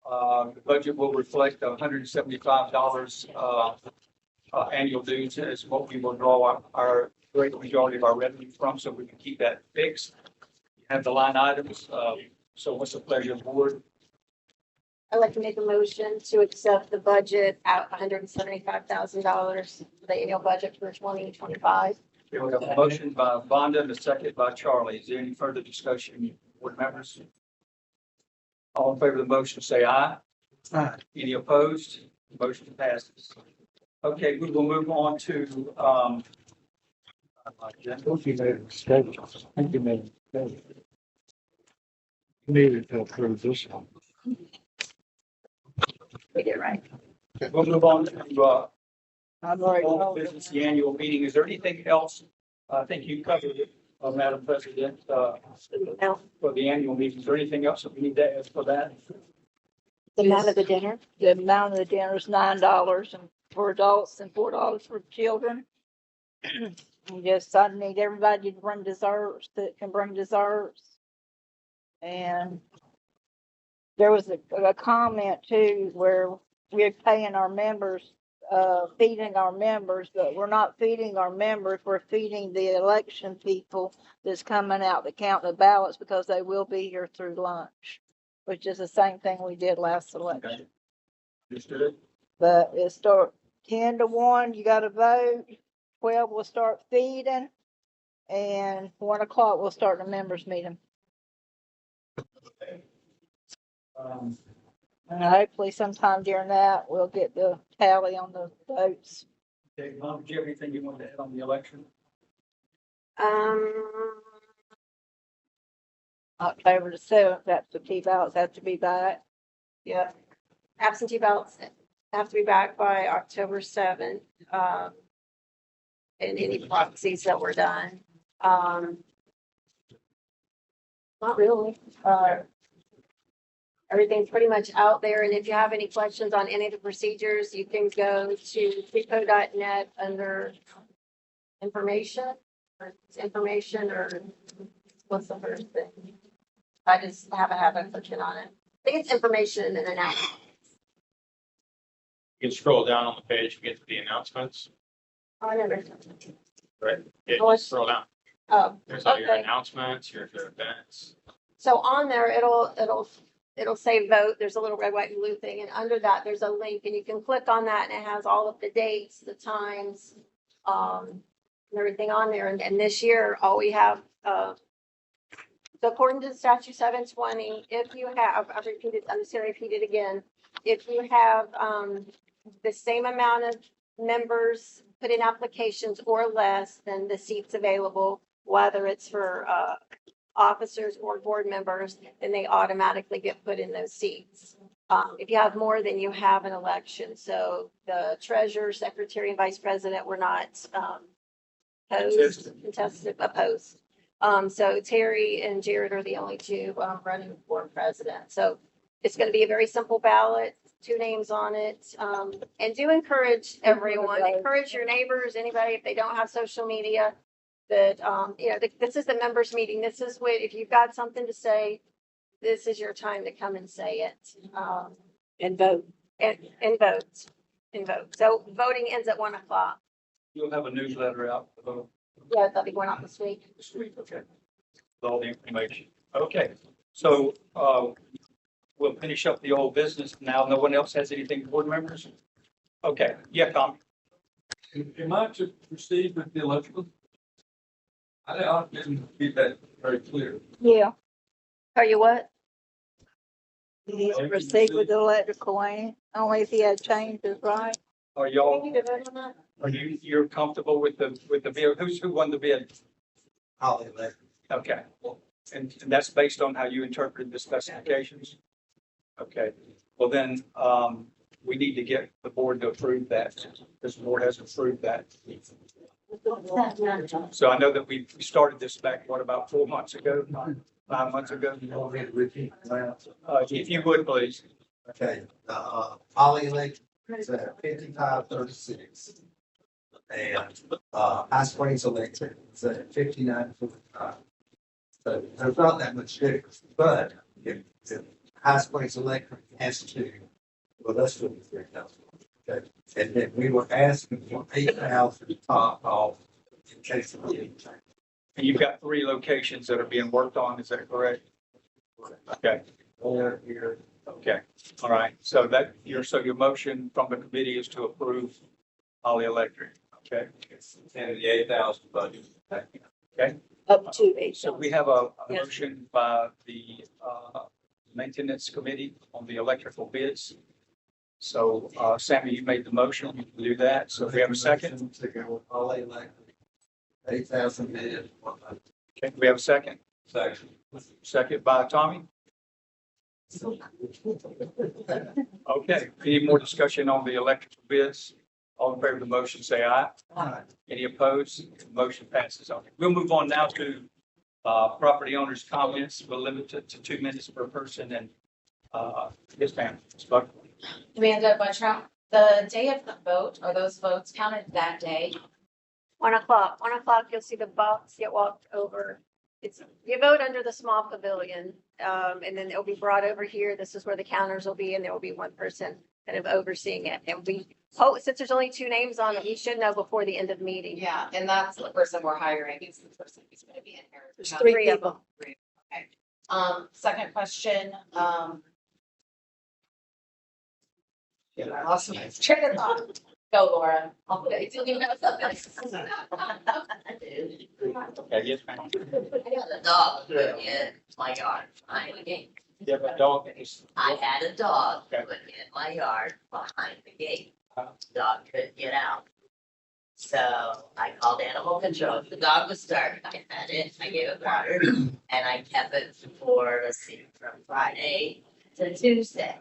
The budget will reflect $175 annual dues is what we will draw our great majority of our revenue from, so we can keep that fixed. You have the line items. So what's the pleasure of the board? I'd like to make a motion to accept the budget at $175,000, the annual budget for 2025. We have a motion by Vonda and a second by Charlie. Is there any further discussion, board members? All in favor of the motion, say aye. Any opposed? Motion passes. Okay, we will move on to, Hope you made a mistake. I think you made a mistake. You needed to approve this one. We did right. we'll move on to, I'm already. old business, the annual meeting. Is there anything else? I think you covered it, Madam President, No, for the annual meeting. Is there anything else that we need to add for that? the amount of the dinner. The amount of the dinner is $9 and for adults and $4 for children. And just, I need everybody to bring desserts that can bring desserts. And there was a comment too where we're paying our members, feeding our members, but we're not feeding our members, we're feeding the election people that's coming out to count the ballots because they will be here through lunch, which is the same thing we did last election. Understood? But it start 10 to 1, you gotta vote, 12 will start feeding, and 1 o'clock we'll start the members meeting. And hopefully sometime during that, we'll get the tally on the votes. Okay, Mom, do you have anything you want to add on the election? October the 7th, absentee ballots have to be back. Yeah. Absentee ballots have to be back by October 7th. And any proxies that were done. Not really. Everything's pretty much out there. And if you have any questions on any of the procedures, you can go to prepo.net under information or what's the first thing? I just have a habit of clicking on it. I think it's information and announcements. You can scroll down on the page and get to the announcements. Oh, I never. Right. Yeah, Oh, just scroll down. Oh, There's all your okay. announcements, your events. So on there, it'll say vote. There's a little red, white, and blue thing, and under that, there's a link, and you can click on that, and it has all of the dates, the times, and everything on there. And this year, all we have, so according to statute 720, if you have, I've repeated, I'm just gonna repeat it again. If you have, the same amount of members put in applications or less than the seats available, whether it's for, officers or board members, then they automatically get put in those seats. If you have more, then you have an election. So the treasurer, secretary, and vice president were not opposed. So Terry and Jared are the only two running for president. So it's going to be a very simple ballot, 2 names on it. And do encourage everyone, encourage your neighbors, anybody, if they don't have social media, that, this is the members meeting. This is what, if you've got something to say, this is your time to come and say it. And vote. And vote. So voting ends at 1 o'clock. You'll have a newsletter out Yeah, that'll be going out this week. okay? With all the information. Okay, so, we'll finish up the old business now. No one else has anything, board members? Okay, yeah, Tom. Am I to proceed with the electrical? I didn't get that very clear. Yeah, Are you what? he needs to proceed with the electrical, ain't it? Only if he had changes, right? Are We y'all, need to vote on that? are you're comfortable with the bid? Who won the bid? Holly Electric. Okay, and that's based on how you interpreted the specifications? Okay, well then, we need to get the board to approve that. This board has approved that. So I know that we started this back, what, about 4 months ago, 5 months ago? If you would, please. Okay, Holly Electric is at 5536. And, High Springs Electric is at 5945. So there's not that much difference, but if High Springs Electric has to, well, that's 53,000. Okay, and then we were asking for 8,000 top off in case of anything. And you've got 3 locations that are being worked on, is that correct? Okay. Here, Okay, all right, so your motion from the committee is to approve Holly Electric, okay? And the 8,000 budget. Okay, Up to 8. so we have a Yes. motion by the maintenance committee on the electrical bids. So, Sammy, you made the motion, you can do that. So if we have a second, I'll lay like 8,000 bid. okay, we have a second. Section. Second by Tommy. Okay, any more discussion on the electrical bids? All in favor of the motion, say aye. Aye. Any opposed? Motion passes. Okay, we'll move on now to property owners' comments. We'll limit it to 2 minutes per person and yes, ma'am. Ms. Buck. Amanda Buttrout, the day of the vote, are those votes counted that day? 1 o'clock, you'll see the box get walked over. You vote under the small pavilion, and then it'll be brought over here. This is where the counters will be, and there will be one person kind of overseeing it. And since there's only 2 names on it, we should know before the end of the meeting. Yeah, and that's the person we're hiring. He's the person who's gonna be in here. There's 3 of them. Okay. Second question, Awesome. train of thought. Go, Laura. I'll put it, you know something. Okay, yes, ma'am. I got a dog put in my yard behind the gate. You have a dog? I had a dog Okay. put in my yard behind the gate. Dog couldn't get out. So I called animal control. The dog was starving. I fed it, I gave it water, and I kept it for, from Friday to Tuesday.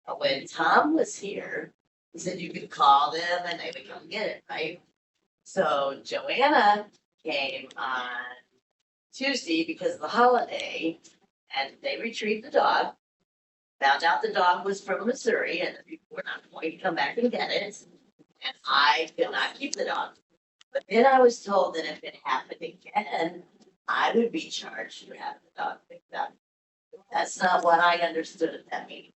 But when Tom was here, he said you could call them and they would come get it, right? So Joanna came on Tuesday because of the holiday, and they retrieved the dog. Found out the dog was from Missouri and the people were not going to come back and get it. And I could not keep the dog. But then I was told that if it happened again, I would be charged to have the dog picked up. That's not what I understood at that meeting.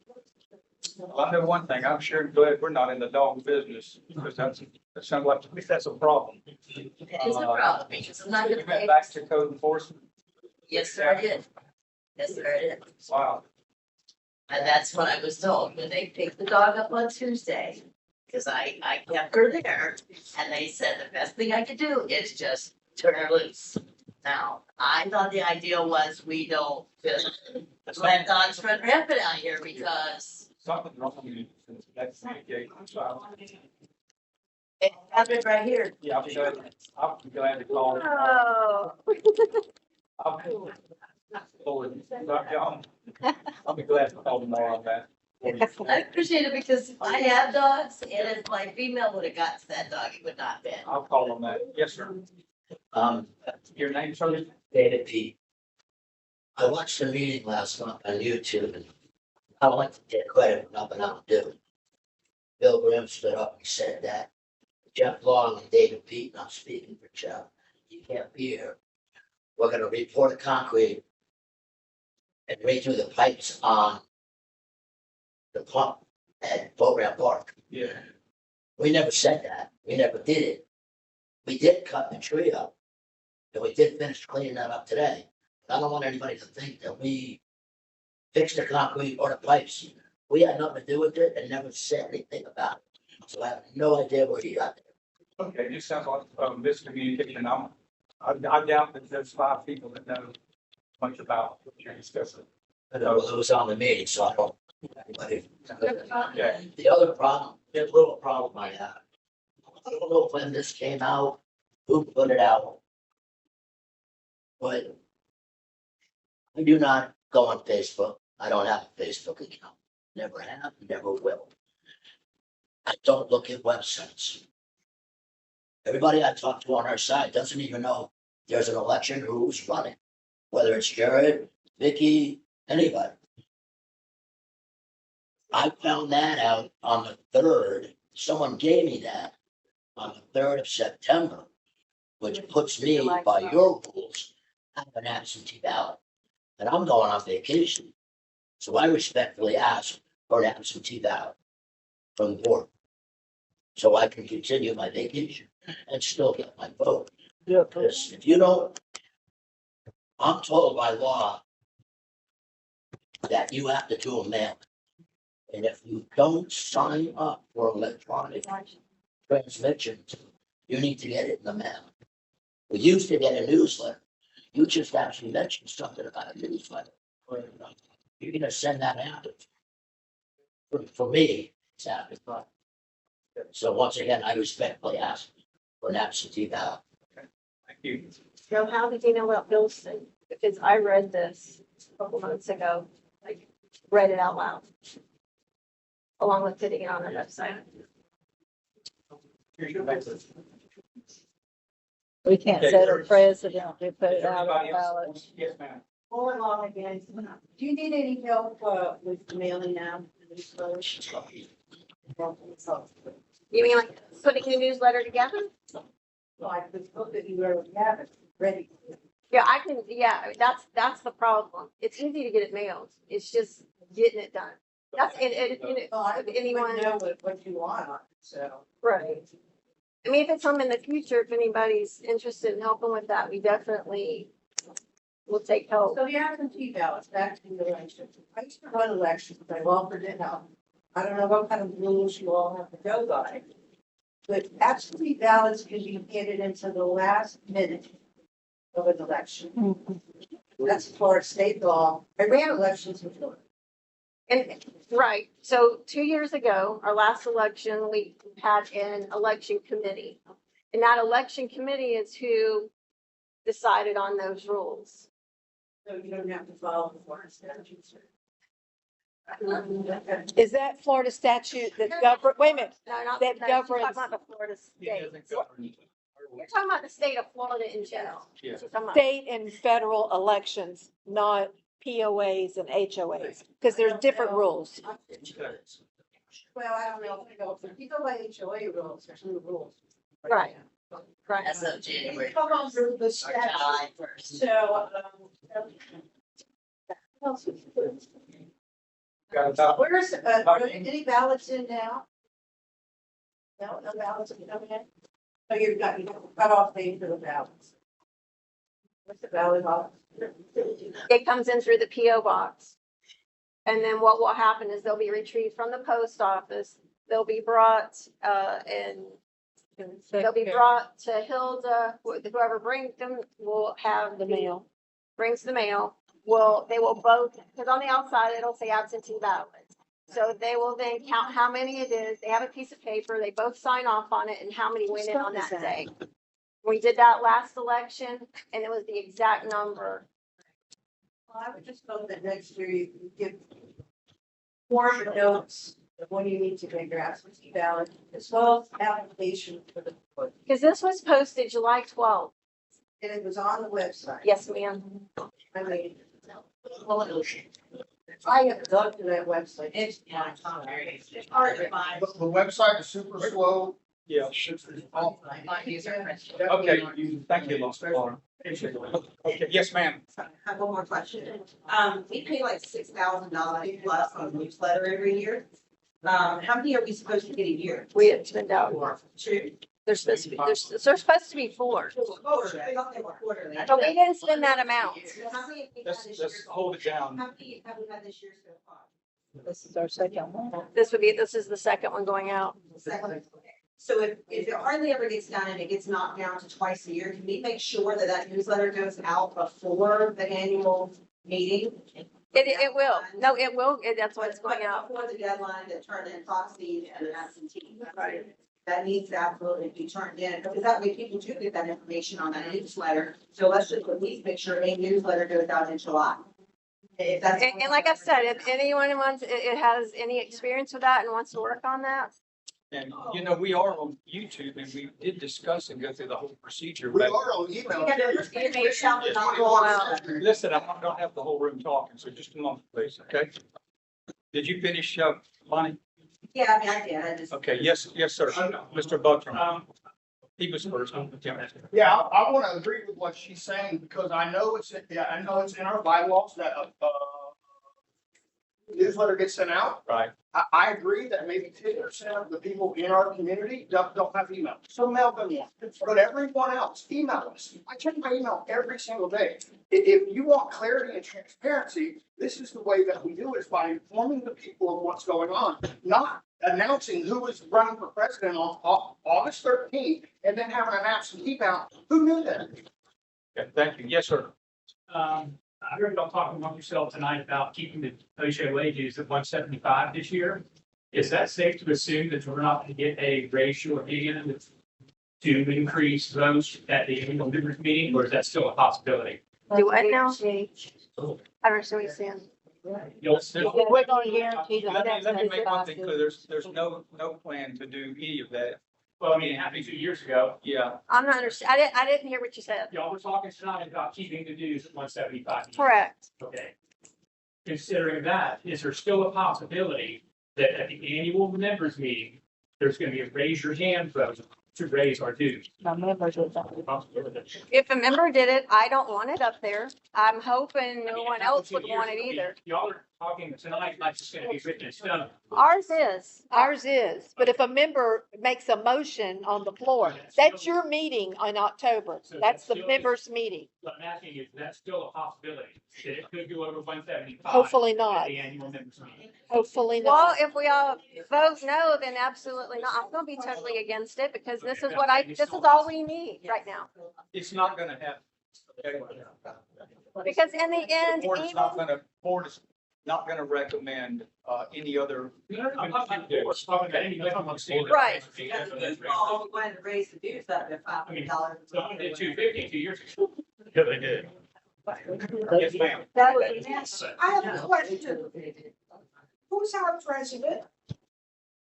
Well, I know one thing, I'm sure glad we're not in the dog business, because that sounds like, to me, that's a problem. It is a problem because I'm not You gonna went pay. back to code enforcement? Yes, sir, I did. Yes, sir, I did. Wow. And that's what I was told when they picked the dog up on Tuesday. Cause I kept her there and they said the best thing I could do is just turn her loose. Now, I thought the idea was we don't just let dogs run rampant out here because Something wrong with you. That's the gate. it happened right here. Yeah, I'm glad to call. Oh. I'll be glad to call tomorrow on that. I appreciate it because if I have dogs and if my female would have got to that dog, it would not fit. I'll call on that. Yes, sir. Your name, sir? David P. I watched the meeting last month on YouTube and I don't like to take credit for nothing I don't do. Bill Grimm stood up and said that Jeff Long and David Pete, and I'm speaking for Jeff, you can't be here. We're gonna report the concrete and redo the pipes on the pump at Boat Ramp Park. Yeah. We never said that. We never did it. We did cut the tree up. And we did finish cleaning that up today. But I don't want anybody to think that we fixed the concrete or the pipes. We had nothing to do with it and never said anything about it. So I have no idea where you got it. Okay, this sounds like miscommunication. I doubt that there's 5 people that know much about what you're discussing. But it was on the meeting, so I don't. Okay. The other problem, the little problem I have. I don't know when this came out, who put it out. But I do not go on Facebook. I don't have a Facebook account. Never have, never will. I don't look at websites. Everybody I talk to on our side doesn't even know there's an election or who's running, whether it's Jared, Vicky, anybody. I found that out on the 3rd. Someone gave me that on the 3rd of September, which puts me by your rules at an absentee ballot. And I'm going on vacation. So I respectfully ask for an absentee ballot from the board. So I can continue my vacation and still get my vote. Yeah. Because if you don't, I'm told by law that you have to do a mail. And if you don't sign up for electronic transmissions, you need to get it in the mail. We used to get a newsletter. You just actually mentioned something about a newsletter. You're gonna send that out. For me, Exactly. So once again, I respectfully ask for an absentee ballot. Thank you. So how did you know about Bill's thing? Because I read this a couple months ago, like, read it out loud. Along with putting it on our website. Here's your paper. We can't Okay, set a sir. precedent to put Is it out on everybody the else- ballot. Yes, ma'am. Going along again, do you need any help, with mailing now? You mean like putting the newsletter together? Like the book that you already have it ready. Yeah, I can, yeah, that's the problem. It's easy to get it mailed. It's just getting it done. That's, Well, I anyone, wouldn't know what you want on it, so. right. I mean, if it's something in the future, if anybody's interested in helping with that, we definitely will take help. So the absentee ballots, back to the election. I used to run elections, but I've offered it out. I don't know what kind of rules you all have to go by. But absentee ballots can be handed into the last minute of an election. That's Florida state law. I ran elections in Florida. And, right, so 2 years ago, our last election, we had an election committee. And that election committee is who decided on those rules. So you don't have to follow the Florida statutes. Is that Florida statute that wait a minute, No, not, that no, you're talking governs about the Florida He state. doesn't govern. You're talking about the state of Florida in general. Yeah. That's what you're talking about. state and federal elections, not POAs and HOAs, because there's different rules. Well, I don't know. If you go by HOA rules, there's new rules. Right, right. As of January. Come on through the Or statute. July 1st. So, what else is there? Got about, Where's, are there any ballots in now? No, no ballots have come in? So you've got cut off date for the ballots. What's the ballot box? It comes in through the PO box. And then what will happen is they'll be retrieved from the post office. They'll be brought, and they'll be brought to Hilda, whoever brings them will have The mail. brings the mail. They will both, because on the outside, it'll say absentee ballot. So they will then count how many it is. They have a piece of paper. They both sign off on it and how many went in on that day. We did that last election and it was the exact number. Well, I would just hope that next year you can give form notes of when you need to make your absentee ballot, as well as application for the vote. Because this was posted July 12th. And it was on the website. Yes, ma'am. I mean, I have gone to that website. It's hard to find. The website is super slow. yeah. Yeah. Okay, thank you, Lauren. Okay, yes, ma'am. I have one more question. We pay like $6,000 plus on newsletter every year. How many are we supposed to get a year? We didn't send out. Two. There's supposed to be, there's supposed to be 4. Quarterly. I thought they were quarterly. But we didn't spend that amount. How many have we had Let's, this let's year? hold it down. How many have we had this year so far? This is our second one. This is the second one going out. Second. So if it hardly ever gets done and it gets knocked down to twice a year, can we make sure that that newsletter goes out before the annual meeting? It will. No, it will. That's why it's going out. Before the deadline to turn in proxies and absentee. Right. That needs to absolutely be turned in, because that way people do get that information on that newsletter. So let's just at least make sure a newsletter goes out in July. If that's. And like I said, if anyone wants, it has any experience with that and wants to work on that, And, you know, we are on YouTube and we did discuss and go through the whole procedure. We but- are on email. Listen, I'm not gonna have the whole room talking, so just a moment, please, okay? Did you finish, Bonnie? Yeah, I mean, I did, I just. Okay, yes, yes, sir. Mr. Buttram. He was first. Yeah, I want to agree with what she's saying, because I know it's in our bylaws that newsletter gets sent out. Right. I agree that maybe 10% of the people in our community don't have email, so mail them one. But everyone else, email us. I check my email every single day. If you want clarity and transparency, this is the way that we do it, is by informing the people of what's going on, not announcing who is running for president on August 13th and then having an absentee ballot. Who knew that? Okay, thank you. Yes, sir. I heard y'all talking among yourself tonight about keeping the OSHA wages at 175 this year. Is that safe to assume that we're not going to get a ratio again to increase those at the annual members meeting, or is that still a possibility? Do what now? I don't understand what you're saying. You'll still. We're gonna guarantee the Let me next make one thing clear. There's no plan to do any of that. Well, I mean, it happened 2 years ago. Yeah. I'm not understand, I didn't hear what you said. Y'all were talking tonight about keeping the dues at 175. Correct. Okay. Considering that, is there still a possibility that at the annual members meeting, there's going to be a raise your hand vote to raise our dues? My members will. If a member did it, I don't want it up there. I'm hoping I no mean, one it happened else 2 would years want it ago. either. Y'all are talking tonight like it's going to be written in stone. Ours is. Ours is, but if a member makes a motion on the floor, that's your meeting in October. So That's the still- members' meeting. What I'm asking is, that's still a possibility that it could go over 175. Hopefully At not. the annual members meeting. Hopefully Well, not. if we all vote no, then absolutely not. I'm gonna be totally against it because this is what this is all we need right now. It's not gonna happen. Okay? Because in the end, Board is even, board is not gonna recommend, any other. I'm not talking about any minimum standard. Right. When to raise the dues up to I mean, someone did 250 2 years ago. Yeah, they did. Yes, ma'am. That was a mess. I have a question. Who's our president?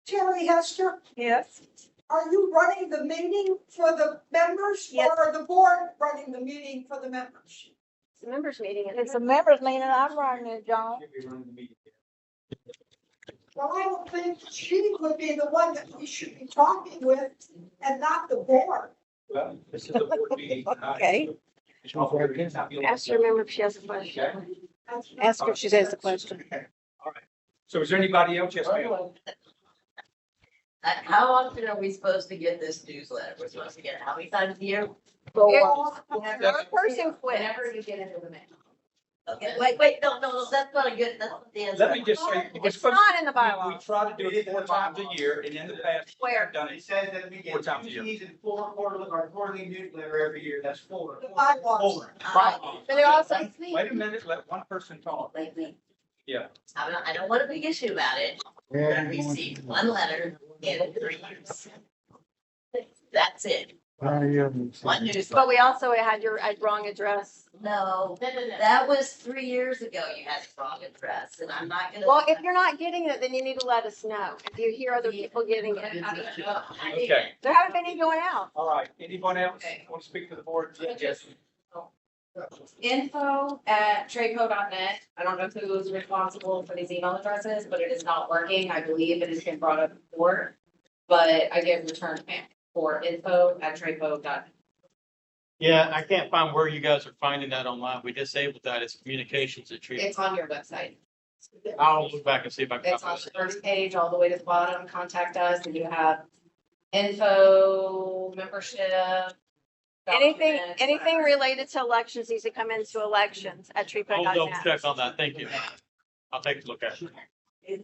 Terry Hester, Yes. are you running the meeting for the members? Yes. Or are the board running the meeting for the members? it's a members meeting. It's a members meeting, I'm running it, John. Well, I don't think she would be the one that we should be talking with and not the board. Well, this is a board meeting. Okay. Ask your member if she has a question. Ask her if she has a question. All right. So is there anybody else? Yes, ma'am. How often are we supposed to get this newsletter? We're supposed to get it how many times a year? One person quit. Whenever you get into the mail. Okay, wait, no, that's not a good, that's not the answer. Let me just say. It's not in the We bylaws. try to do it 4 times a year, and in the past, we Where? have done It it. says that we 4 get times a two year. seasons, four quarterly newsletter every year, that's four. The bylaws. Right. But they're also, Wait a minute, let one person talk. Wait. Yeah. I don't want a big issue about it. I received one letter in 3 years. That's it. One but newsletter. we also had your wrong address. No, that was 3 years ago. You had the wrong address, and I'm not gonna. Well, if you're not getting it, then you need to let us know. If you hear other people getting it. Okay. There haven't been any going out. All right. Anyone else want to speak to the board? Yes. info@traco.net. I don't know who is responsible for these email addresses, but it is not working. I believe it has been brought up before. But I get returned mail for info@traco.net. Yeah, I can't find where you guys are finding that online. We disabled that. It's communications at Tree. It's on your website. I'll look back and see if I can It's on find the first page, all the way to the bottom, contact us, and you have info, membership. Anything documents, related to elections needs to come into elections at it. I'll double treepo.net. check on that. Thank you. I'll take a look at it.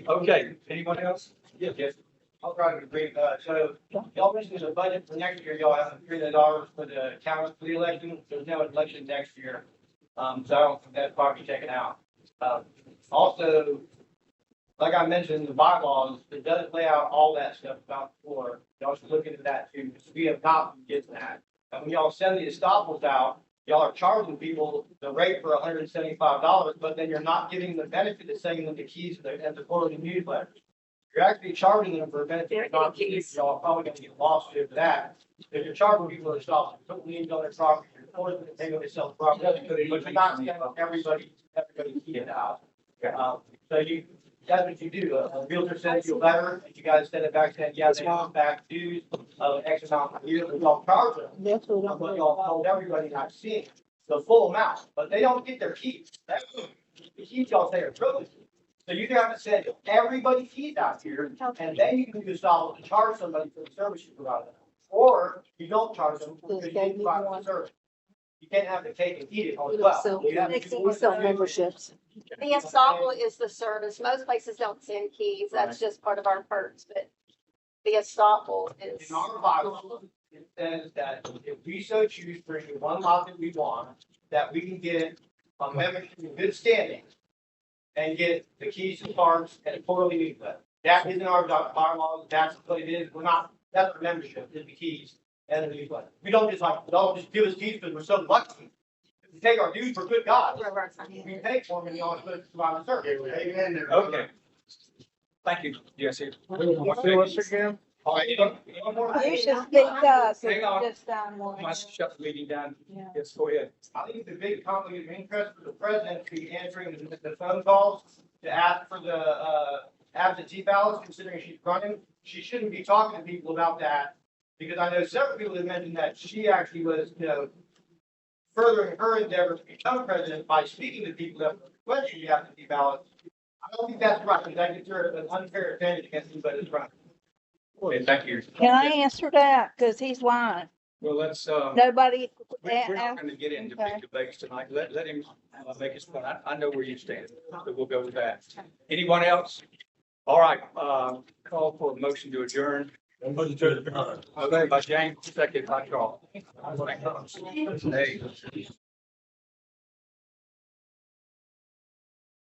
Okay. Anyone else? Yes. I'll try to be brief. So y'all mentioned there's a budget for next year. Y'all have $3 million for the county, for the election. There's no election next year. So I don't think that's probably taken out. Also, like I mentioned, in the bylaws, it doesn't lay out all that stuff about the floor. Y'all should look into that too, because we have not been getting that. And when y'all send the estoppels out, y'all are charging people the rate for $175, but then you're not giving them the benefit of sending them the keys to the quarterly newsletters. You're actually charging them for a benefit, not keys. Y'all are probably gonna get a lawsuit for that. If you're charging people to stop, put liens on their property, you're forcing them to take over sell property, but you're not sending everybody key in the house. So that's what you do. A realtor sends you a letter, and you guys send it back saying, yeah, they want back dues of X amount of years, and y'all charge them. But y'all told everybody not seeing the full amount, but they don't get their keys. The keys y'all say are privileged. So you have to send everybody keys out here, and then you can do stop to charge somebody for the service you provide them. Or you don't charge them because you didn't provide the service. You can't have the cake and eat it on well. You have to do We sell memberships. The estoppel is the service. Most places don't send keys. That's just part of our perks, but the estoppel is. In our bylaw, it says that if we so choose for any one lot that we want, that we can get a membership in good standing. and get the keys to the parks and a quarterly newsletter. That isn't our bylaws, that's what it is, we're not, that's our membership, is the keys and the newsletter. We don't just like, don't just give us keys because we're so lucky. If we take our dues for good God, we pay for them and you always put it around the circle. Amen. Okay. Thank you, Jesse. Do us again? All right, one more. You should speak up. Hang on. Just down one. Must shut the meeting down. Yeah. Yes, go ahead. I think the big conflict of interest for the president to be answering the phone calls to ask for the absentee ballots, considering she's running. She shouldn't be talking to people about that, because I know several people have mentioned that she actually was, furthering her endeavor to become president by speaking to people that were requesting the absentee ballots. I don't think that's right, because that gives her an unfair advantage against anybody that's running. Okay, thank you. Can I answer that? Cause he's lying. Well, let's, Nobody. we're not gonna get into big debates tonight. Let him make his point. I know where you stand, so we'll go with that. Anyone else? All right, call for a motion to adjourn. Motion by James, second by Charles. Hey.